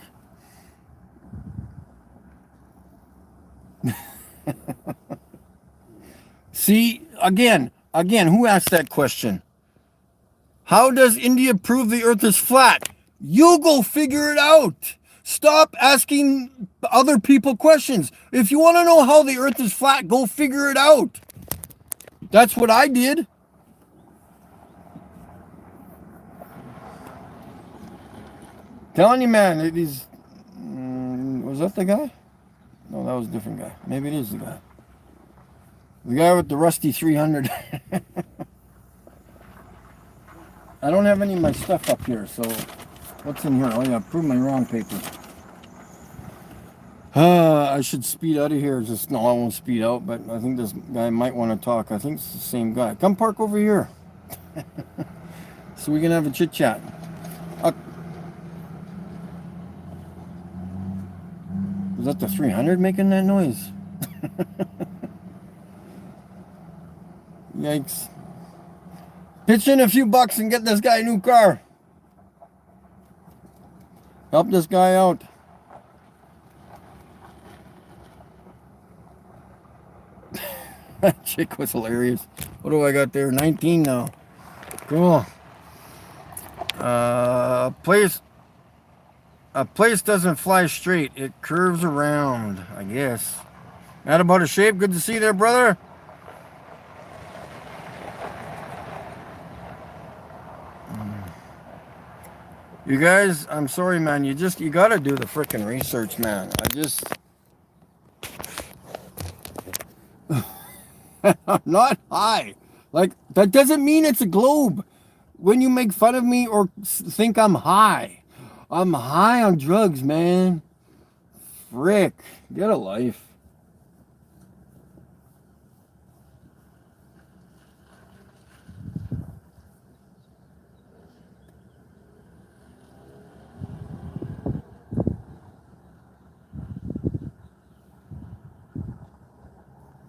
See, again, who asked that question? How does India prove the earth is flat? You go figure it out. Stop asking other people questions. If you want to know how the earth is flat, go figure it out. That's what I did. Telling you, man, it is. Was that the guy? No, that was a different guy. Maybe it is the guy. The guy with the rusty 300. I don't have any of my stuff up here, so what's in here? Oh yeah, prove my wrong paper. I should speed out of here. No, I won't speed out, but I think this guy might want to talk. I think it's the same guy. Come park over here. So we can have a chit chat. Was that the 300 making that noise? Yikes. Pitch in a few bucks and get this guy a new car. Help this guy out. That chick was hilarious. What do I got there? 19 now. Cool. A place doesn't fly straight. It curves around, I guess. Not about a shape. Good to see you there, brother. You guys, I'm sorry, man. You gotta do the frickin' research, man. I'm not high. Like, that doesn't mean it's a globe. When you make fun of me or think I'm high on drugs, man. Frick. Get a life.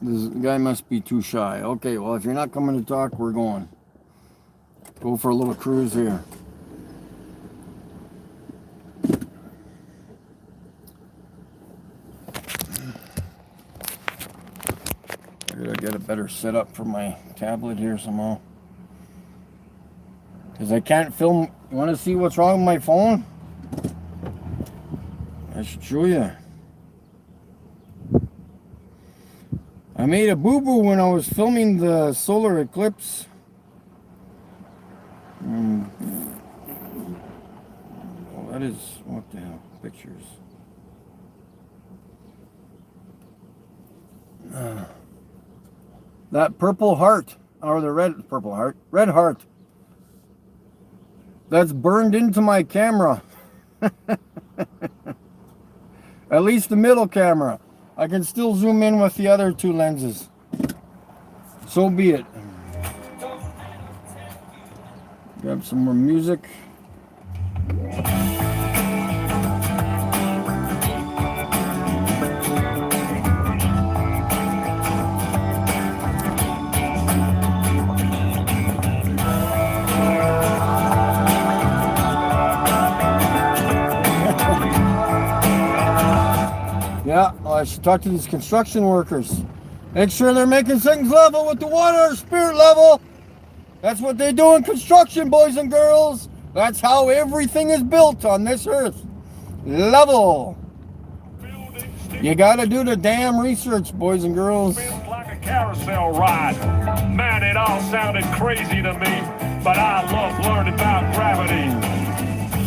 This guy must be too shy. Okay, well, if you're not coming to talk, we're going. Go for a little cruise here. I gotta get a better setup for my tablet here somehow. Because I can't film. You want to see what's wrong with my phone? I should show you. I made a boo-boo when I was filming the solar eclipse. Well, that is, what the hell, pictures. That purple heart, or the red purple heart, red heart, that's burned into my camera. At least the middle camera. I can still zoom in with the other two lenses. So be it. Grab some more music. Yeah, I should talk to these construction workers. Make sure they're making things level with the water spirit level. That's what they do in construction, boys and girls. That's how everything is built on this earth. Level. You gotta do the damn research, boys and girls. Like a carousel ride. Man, it all sounded crazy to me, but I love learning about gravity.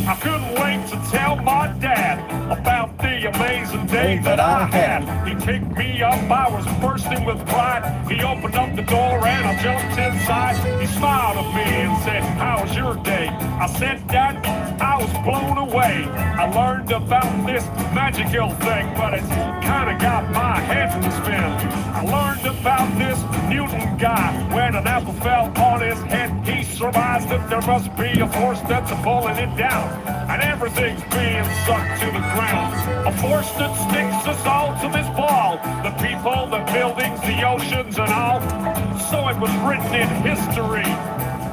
I couldn't wait to tell my dad about the amazing day that I had. He picked me up, I was bursting with pride. He opened up the door and I jumped inside. He smiled at me and said, "How was your day?" I said, "Dad, I was blown away. I learned about this magical thing, but it's kinda got my head to spin. I learned about this Newton guy. When an apple fell on his head, he surmised that there must be a force that's pulling it down. And everything's being sucked to the ground. A force that sticks us all to this ball. The people, the buildings, the oceans and all. So it was written in history.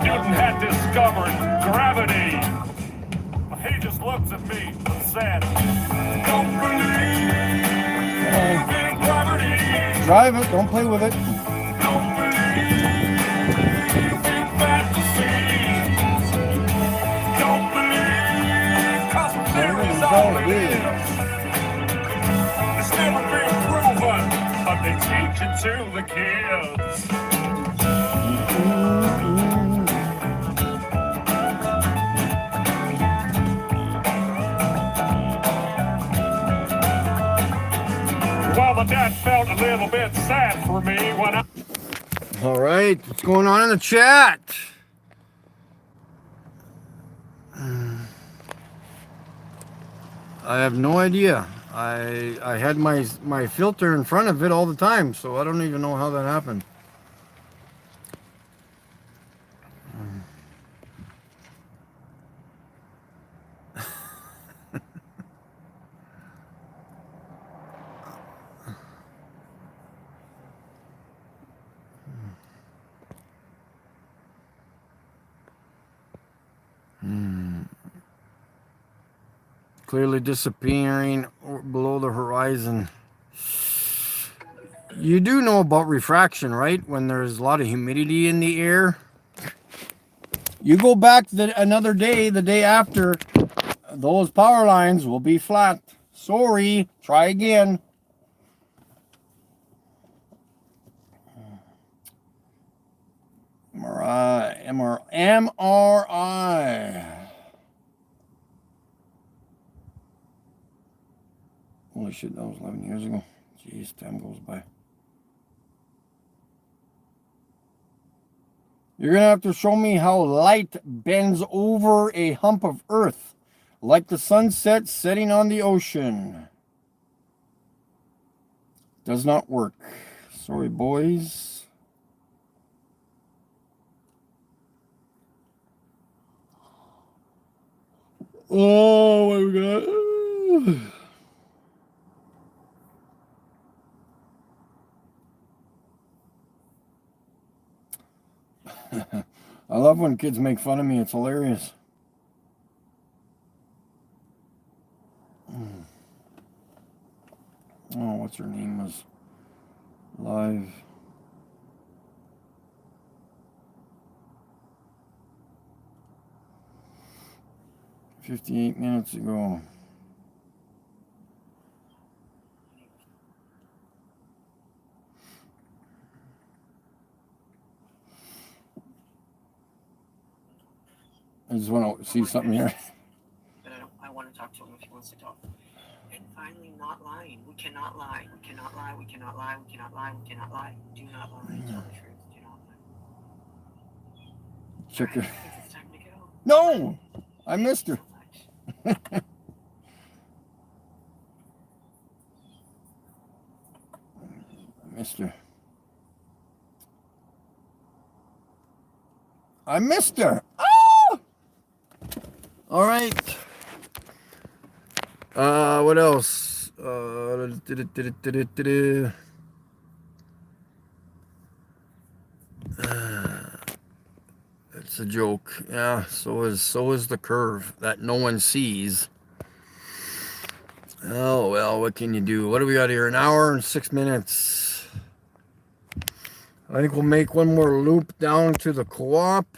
Newton had discovered gravity." He just looked at me and said, "Don't believe in gravity. Drive it, don't play with it. Don't believe in fantasy. Don't believe cause theory's all it is. It's never been proven, but they teach it to the kids." Well, my dad felt a little bit sad for me when I... All right, what's going on in the chat? I have no idea. I had my filter in front of it all the time, so I don't even know how that happened. Clearly disappearing below the horizon. You do know about refraction, right? When there's a lot of humidity in the air. You go back another day, the day after, those power lines will be flat. Sorry, try again. MRI. Holy shit, that was 11 years ago. Jeez, time goes by. You're going to have to show me how light bends over a hump of earth, like the sunset setting on the ocean. Does not work. Sorry, boys. Oh my God. I love when kids make fun of me. It's hilarious. Oh, what's her name was live. "58 minutes ago. I just want to see something here. But I want to talk to him if he wants to talk. And finally, not lying. We cannot lie. We cannot lie. We cannot lie. We cannot lie. We cannot lie. Do not lie. Tell the truth. Do not lie. Check her. I think it's time to go. No! I missed her. So much. Missed her. I missed her. Ah! All right. What else? It's a joke. Yeah, so is the curve that no one sees. Oh well, what can you do? What do we got here? An hour and 6 minutes. I think we'll make one more loop down to the co-op.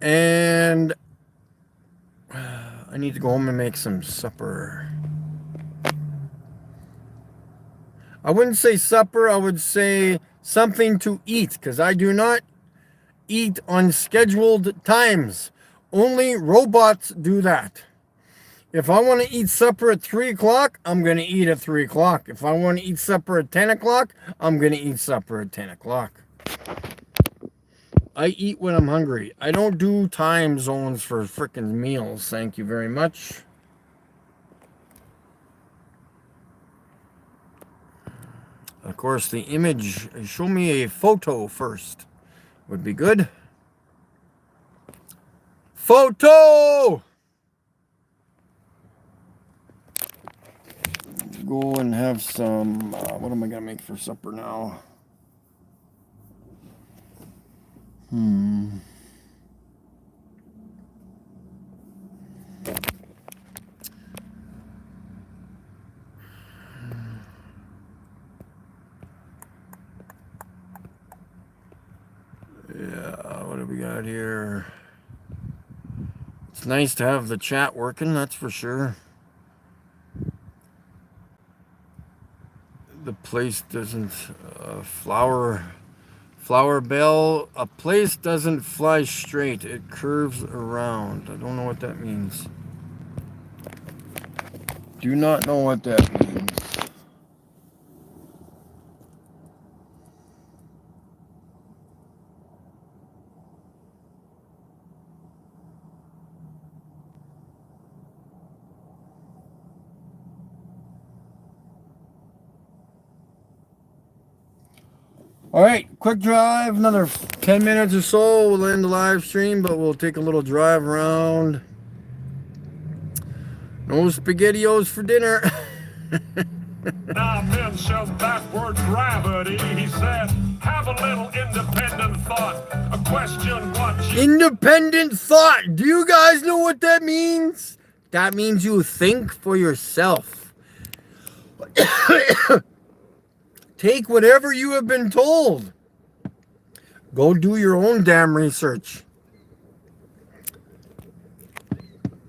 And I need to go home and make some supper. I wouldn't say supper, I would say something to eat, because I do not eat on scheduled times. Only robots do that. If I want to eat supper at 3 o'clock, I'm going to eat at 3 o'clock. If I want to eat supper at 10 o'clock, I'm going to eat supper at 10 o'clock. I eat when I'm hungry. I don't do time zones for frickin' meals. Thank you very much. Of course, the image, show me a photo first. Would be good. Photo! Go and have some, what am I going to make for supper now? Yeah, what do we got here? It's nice to have the chat working, that's for sure. The place doesn't flower bell. A place doesn't fly straight, it curves around. I don't know what that means. Do not know what that means. All right, quick drive, another 10 minutes or so. We'll end the live stream, but we'll take a little drive around. No SpaghettiOs for dinner. Now mentioned backward gravity, he said, have a little independent thought. A question what you... Independent thought. Do you guys know what that means? That means you think for yourself. Take whatever you have been told. Go do your own damn research.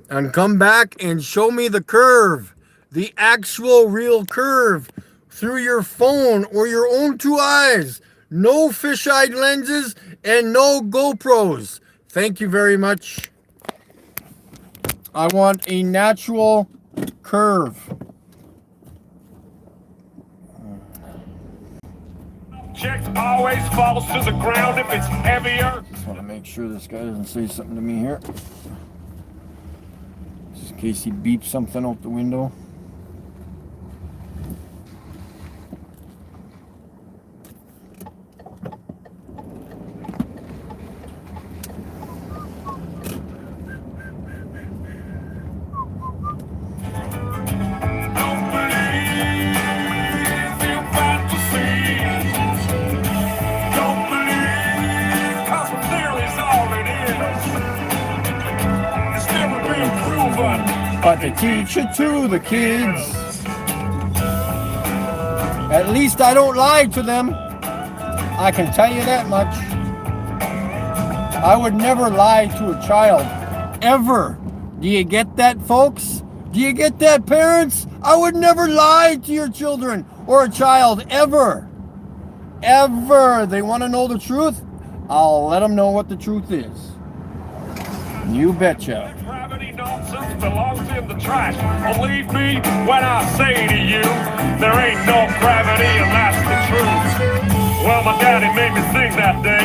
And come back and show me the curve. The actual real curve. Through your phone or your own two eyes. No fisheye lenses and no GoPros. Thank you very much. I want a natural curve. Object always falls to the ground if it's heavier. Just want to make sure this guy doesn't say something to me here. Just in case he beeps something out the window. but they teach it to the kids. At least I don't lie to them. I can tell you that much. I would never lie to a child, ever. Do you get that, folks? Do you get that, parents? I would never lie to your children or a child, ever. Ever. They want to know the truth? I'll let them know what the truth is. You betcha. Gravity nonsense belongs in the trash. Believe me when I say to you, there ain't no gravity and that's the truth. Well, my daddy made me think that day.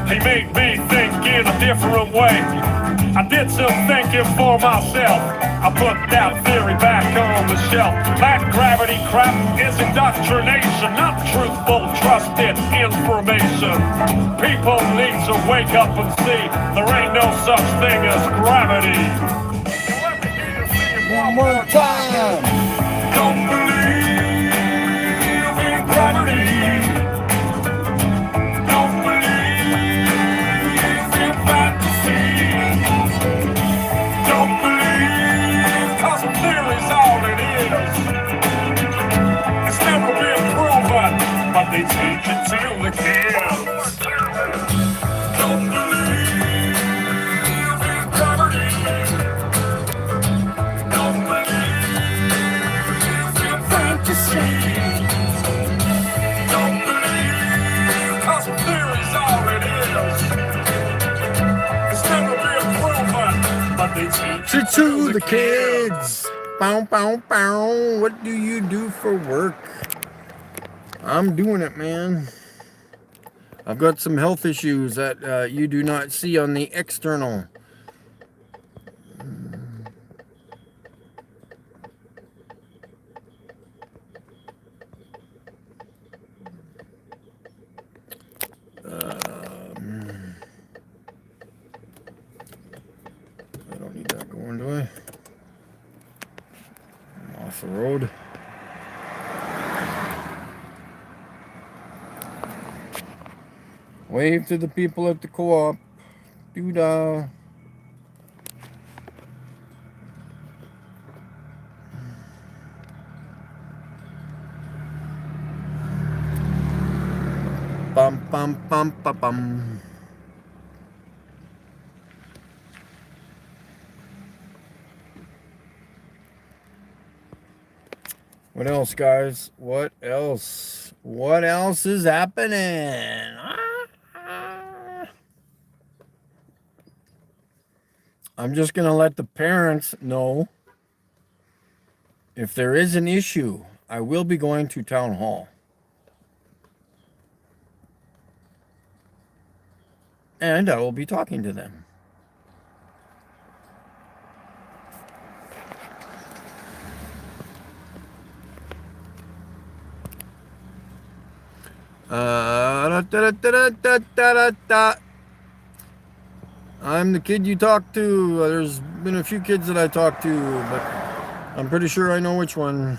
He made me think in a different way. I did some thinking for myself. I put that theory back on the shelf. That gravity crap is indoctrination, not truthful, trusted information. People need to wake up and see there ain't no such thing as gravity. One more time. Don't believe in gravity. Don't believe in fantasy. Don't believe, cause a theory's all it is. It's never been proven, but they teach it to the kids. Don't believe in gravity. Don't believe in fantasy. Don't believe, cause a theory's all it is. It's never been proven, but they teach it To the kids. Bow, bow, bow. What do you do for work? I'm doing it, man. I've got some health issues that you do not see on the external. I don't need that going, do I? I'm off the road. Wave to the people at the co-op. Doo-dah. Bum, bum, bum, bum, bum. What else, guys? What else? What else is happening? I'm just going to let the parents know if there is an issue, I will be going to town hall. And I will be talking to them. I'm the kid you talked to. There's been a few kids that I talked to, but I'm pretty sure I know which one.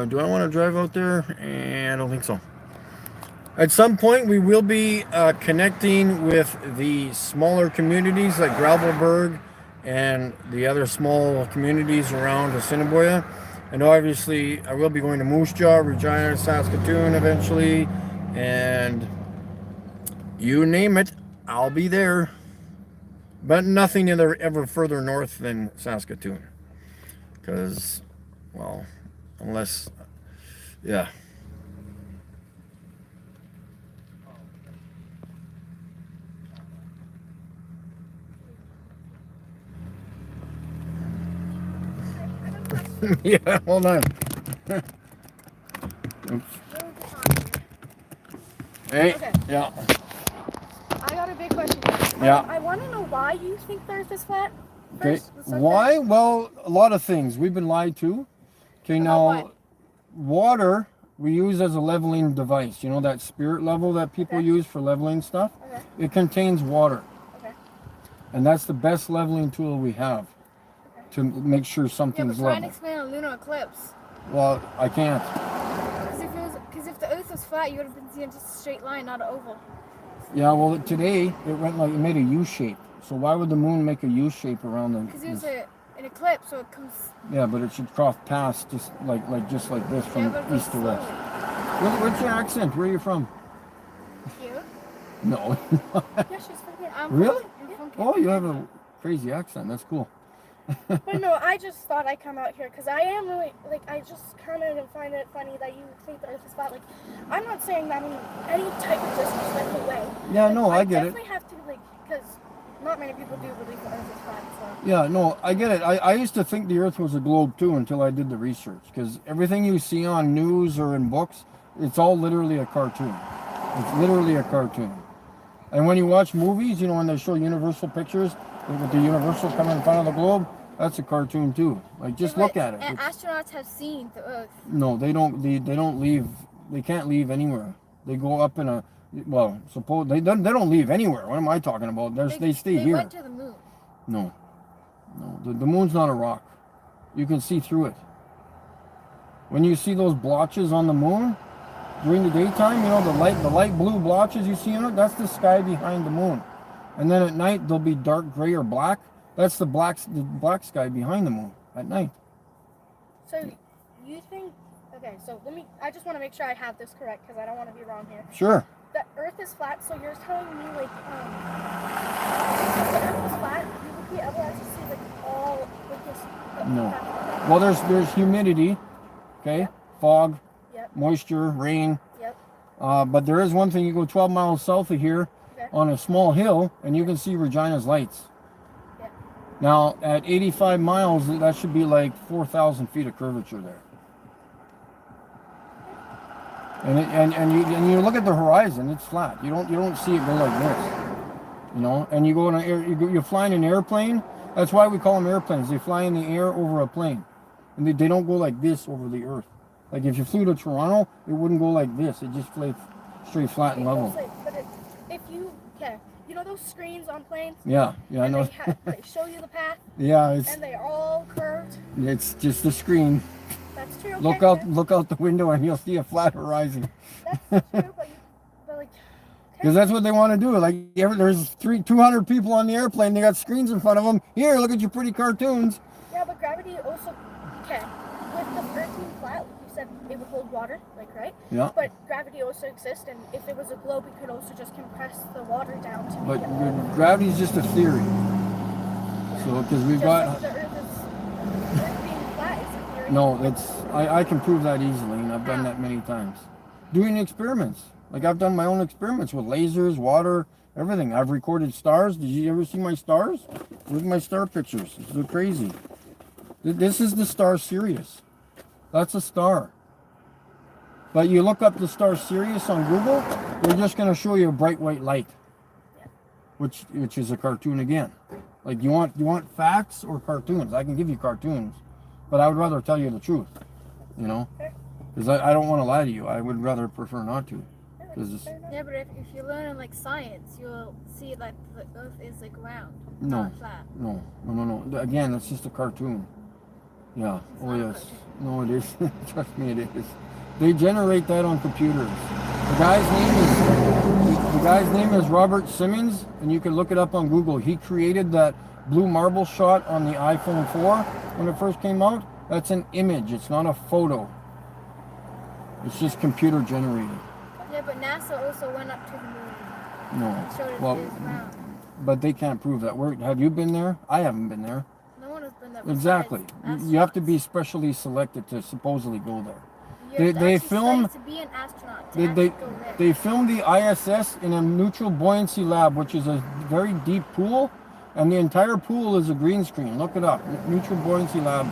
Do I want to drive out there? I don't think so. At some point, we will be connecting with the smaller communities like Gravelburg and the other small communities around Assiniboia. And obviously, I will be going to Moose Jaw, Regina, Saskatoon eventually. And you name it, I'll be there. But nothing ever further north than Saskatoon. Because, well, unless, yeah. Yeah, hold on. Oops. Hey, Okay. yeah. I got a big question. Yeah. I want to know why you think there's this flat. Okay. First, let's start Why? there. Well, a lot of things. We've been lied to. Okay, About now, what? water we use as a leveling device. You know that spirit level that people Okay. use for leveling stuff? Okay. It contains water. Okay. And that's the best leveling tool we have. Okay. to make sure Yeah, but something's try and level. explain a lunar eclipse. Well, I can't. Because if the Earth was flat, you would have been seeing just a straight line, not an oval. Yeah, well, today it went like it made a U shape. So why would the moon make a U shape around the? Because it was an eclipse, so it comes. Yeah, but it should cross past just like this from Yeah, but it goes east to west. slowly. What's your accent? Where are you from? You? No. Yeah, she's from here. Really? I'm from Oh, you have a crazy accent. That's cool. But no, I just thought I'd come out here because I am really, like, I just kind of find it funny that you think the Earth is flat. Like, I'm not saying that in any type of disrespectful way. Yeah, Like, no, I get it. definitely have to, like, because not many people do believe the Earth is flat, so. Yeah, no, I get it. I used to think the Earth was a globe too until I did the research. Because everything you see on news or in books, it's all literally a cartoon. It's literally a cartoon. And when you watch movies, you know, when they show universal pictures with the universal coming in front of the globe, that's a cartoon too. Like, just look at it. And It's- astronauts have seen the Earth. no, they don't. They don't leave. They can't leave anywhere. They go up in a. Well, suppose they don't leave anywhere. What am I talking about? They stay They here. went to the moon. No. The moon's not a rock. You can see through it. When you see those blotches on the moon during the daytime, you know, the light blue blotches you see on it, that's the sky behind the moon. And then at night they'll be dark gray or black. That's the black sky behind the moon at night. So, you think, okay, so I just want to make sure I have this correct because I don't want to be wrong here. Sure. The Earth is flat, so you're telling me, like, if the Earth was flat, you would be able to see, like, all, like, this. No. Well, there's humidity, okay, Yep. fog, Yep. moisture, rain. Yep. But there is one thing. You go 12 miles south of here Okay. on a small hill, and you can see Regina's lights. Yep. Now, at 85 miles, that should be like 4,000 feet of curvature there. And you look at the horizon; it's flat. You don't see it go like this, you know. And you go in an air, you fly in an airplane. That's why we call them airplanes. They fly in the air over a plane, and they don't go like this over the earth. Like if you flew to Toronto, it wouldn't go like this. It just fly straight, flat, and level. If you, okay, you know those screens on planes? Yeah, I And know. they show you the path, Yeah, and they're all curved. it's just the screen. That's true. Look okay, out the window, and you'll see a flat horizon. That's true, but like, Because that's what they want to do. Like, there's 200 people on the airplane. They got screens in front of them. Here, look at your pretty cartoons. yeah, but gravity also, okay, with the Earth being flat, you said it would hold water, like, right? Yeah. But gravity also exists, and if it was a globe, it could also just compress the water down to But make it gravity's just a theory. So, because we've just got. like the Earth being flat is a theory. No, I can prove that easily, and I've done that many times. Doing experiments. Like, I've done my own experiments with lasers, water, everything. I've recorded stars. Did you ever see my stars? Look at my star pictures. They're crazy. This is the star Sirius. That's a star. But you look up the star Sirius on Google, they're just going to show you a bright white light, which is a cartoon again. Like, you want facts or cartoons? I can give you cartoons, but I would rather tell you the truth, you know, because I don't want to lie to you. I would rather prefer not to. Yeah, but if you learn in like science, you'll see that the Earth is like round, No, not flat. no. Again, it's just a cartoon. Yeah. Oh yes. No, it is. Trust me, it is. They generate that on computers. The guy's name is Robert Simmons, and you can look it up on Google. He created that blue marble shot on the iPhone 4 when it first came out. That's an image. It's not a photo. It's just computer generated. Yeah, but NASA also went up to the moon. No. And showed it Well, is round. but they can't prove that. Have you been there? I haven't been there. No one has been there. Exactly. besides You have to astronauts. be specially selected to supposedly go there. You have to they actually film- study to be an astronaut. To They actually go there. they filmed the ISS in a neutral buoyancy lab, which is a very deep pool, and the entire pool is a green screen. Look it up. Neutral buoyancy lab.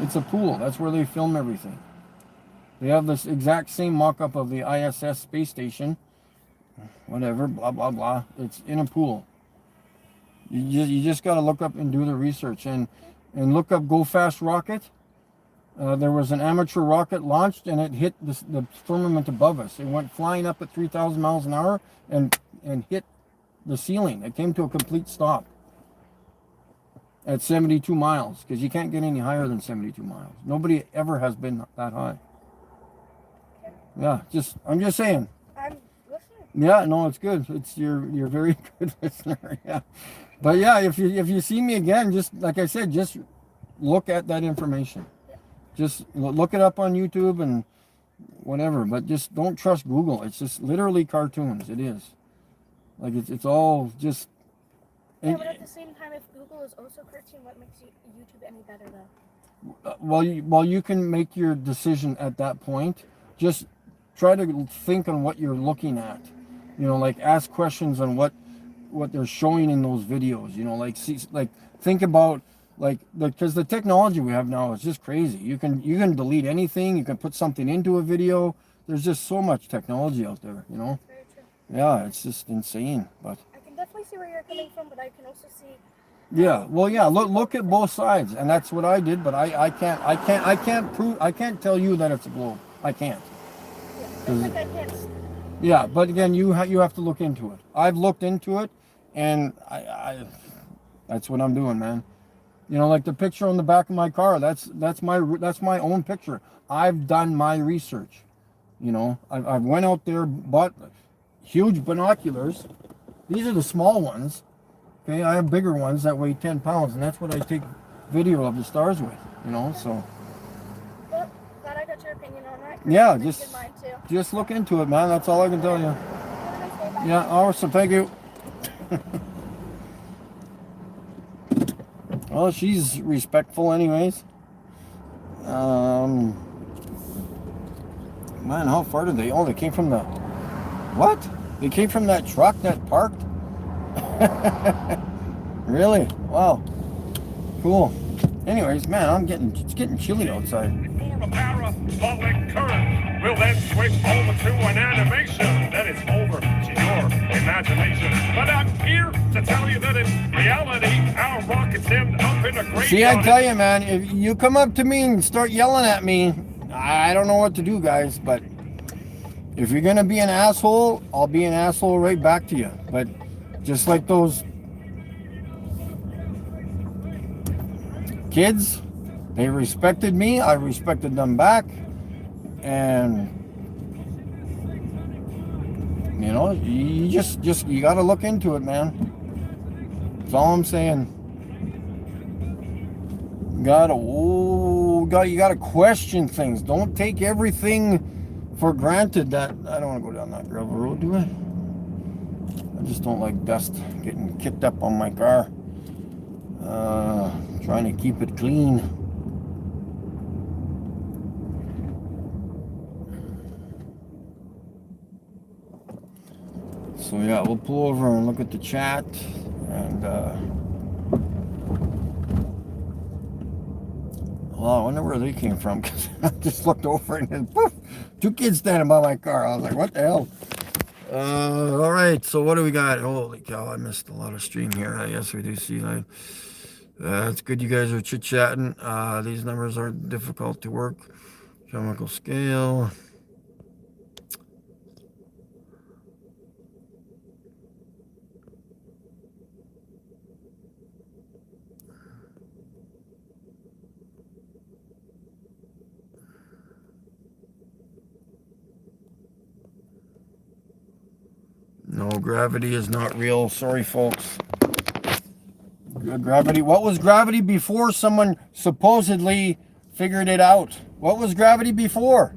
It's a pool. That's where they film everything. They have this exact same mock-up of the ISS space station. Whatever, blah, blah, blah. It's in a pool. You just got to look up and do the research. And look up Go Fast Rocket. There was an amateur rocket launched, and it hit the firmament above us. It went flying up at 3,000 miles an hour and hit the ceiling. It came to a complete stop. at 72 miles, because you can't get any higher than 72 miles. Nobody ever has been that high. Yeah, I'm just saying. I'm listening. Yeah, no, it's good. You're very good listener. Yeah, but yeah, if you see me again, just like I said, just look at that information. Just look it up on YouTube and whatever. But just don't trust Google. It's just literally cartoons. It is. Like it's all just. Yeah, but at the same time, if Google is also cartoon, what makes YouTube any better though? Well, you can make your decision at that point. Just try to think on what you're looking at. Like ask questions on what they're showing in those videos. Think about because the technology we have now is just crazy. You can delete anything. You can put something into a video. There's just so much technology out there. Very true. Yeah, it's just insane. But I can definitely see where you're coming from, but I can also see. Yeah, well, yeah. Look at both sides, and that's what I did. But I can't tell you that it's a globe. I can't. Yeah, like I can't. Yeah, but again, you have to look into it. I've looked into it, and I that's what I'm doing, man. Like the picture on the back of my car. That's my own picture. I've done my research. I've went out there, bought huge binoculars. These are the small ones. Okay, I have bigger ones that weigh 10 pounds, and that's what I take video of the stars with. So. Well, glad I got your opinion on that. Yeah, I did mine too. just look into it, man. That's all I can tell you. Have a nice day, bye. Yeah, awesome. Thank you. Well, she's respectful, anyways. Man, how far did they? Oh, they came from the. What? They came from that truck that parked? Really? Wow. Cool. Anyways, man, it's getting chilly outside. Form a parabolic current will then switch over to an animation that is over to your imagination. But I'm here to tell you that in reality, our rockets end up in a great. See, I tell you, man, if you come up to me and start yelling at me, I don't know what to do, guys. But if you're gonna be an asshole, I'll be an asshole right back to you. But just like those kids, they respected me, I respected them back, and you gotta look into it, man. That's all I'm saying. You gotta question things. Don't take everything for granted. That I don't want to go down that gravel road, do I? I just don't like dust getting kicked up on my car. Trying to keep it clean. So yeah, we'll pull over and look at the chat, and well, I wonder where they came from, because I just looked over and then poof, 2 kids standing by my car. I was like, what the hell? All right, so what do we got? Holy cow, I missed a lot of stream here. Yes, we do see that. It's good you guys are chit-chatting. These numbers are difficult to work. Chemical scale. No, gravity is not real. Sorry, folks. Gravity. What was gravity before someone supposedly figured it out? What was gravity before?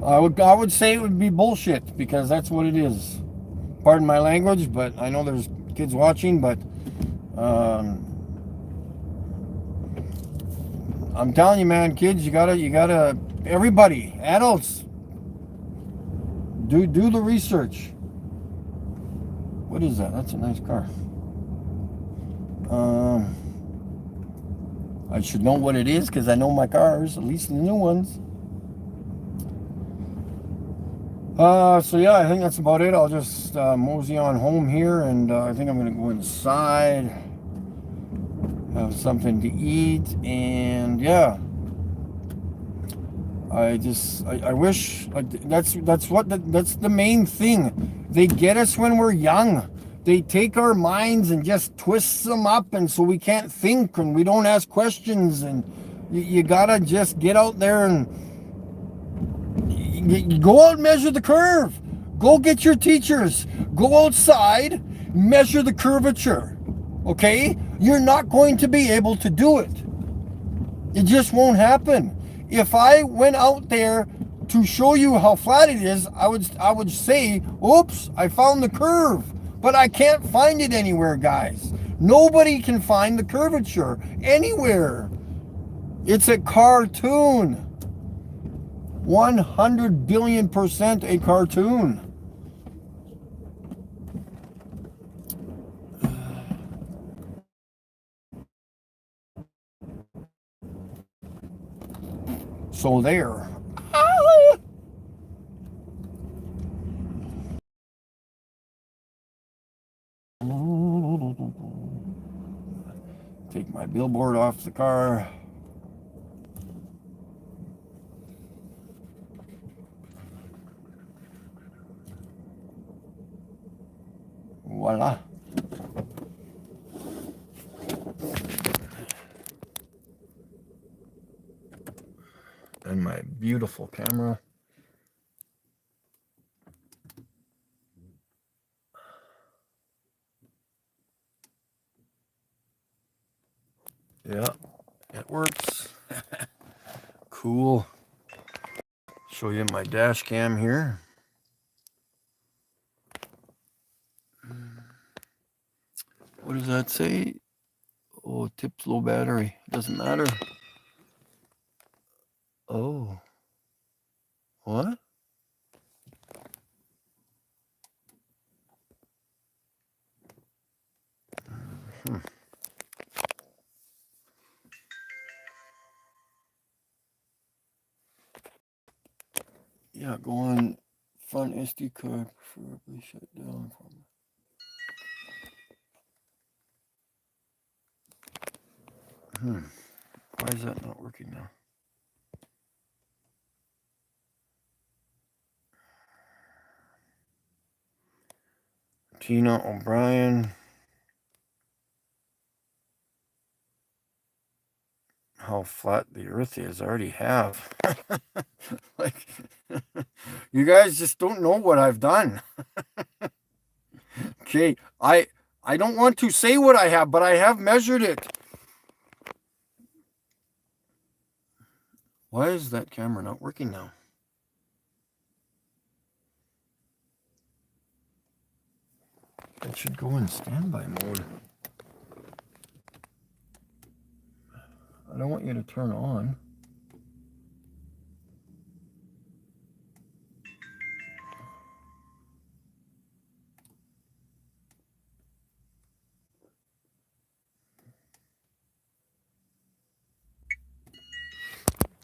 I would say it would be bullshit, because that's what it is. Pardon my language, but I know there's kids watching, but I'm telling you, man, kids, you gotta everybody, adults, do the research. What is that? That's a nice car. I should know what it is, because I know my cars, at least the new ones. So yeah, I think that's about it. I'll just mosey on home here, and I think I'm gonna go inside, have something to eat, and yeah. I wish, like, that's the main thing. They get us when we're young. They take our minds and just twist them up, and so we can't think and we don't ask questions. And you gotta just get out there and go out and measure the curve. Go get your teachers. Go outside, measure the curvature. Okay? You're not going to be able to do it. It just won't happen. If I went out there to show you how flat it is, I would say, oops, I found the curve. But I can't find it anywhere, guys. Nobody can find the curvature anywhere. It's a cartoon. 100 billion% a cartoon. So there. Take my billboard off the car. Voila. And my beautiful camera. Yeah, it works. Cool. Show you my dash cam here. What does that say? Oh, tips low battery. Doesn't matter. Oh. What? Yeah, go on front SD card, preferably shut down for me. Why is that not working now? Tina O'Brien. How flat the earth is, I already have. Like, you guys just don't know what I've done. Okay, I don't want to say what I have, but I have measured it. Why is that camera not working now? It should go in standby mode. I don't want you to turn on.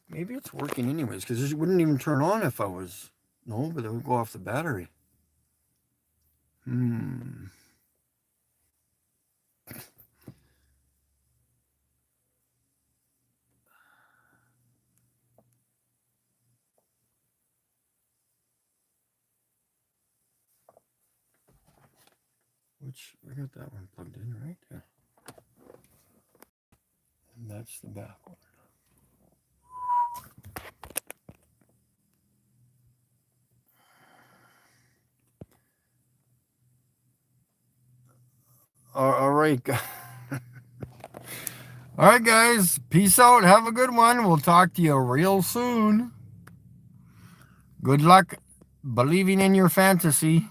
Maybe it's working anyways, because it wouldn't even turn on if I was... No, but it would go off the battery. I got that one plugged in, right? Yeah. And that's the back one. All right. All right, guys. Peace out. Have a good one. We'll talk to you real soon. Good luck believing in your fantasy.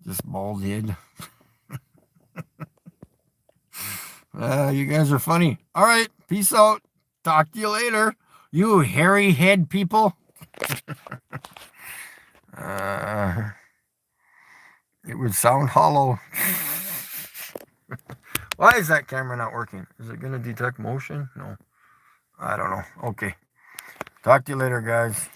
Just bald head. You guys are funny. All right. Peace out. Talk to you later. You hairy head people. It would sound hollow. Why is that camera not working? Is it going to detect motion? No. I don't know. Okay. Talk to you later, guys.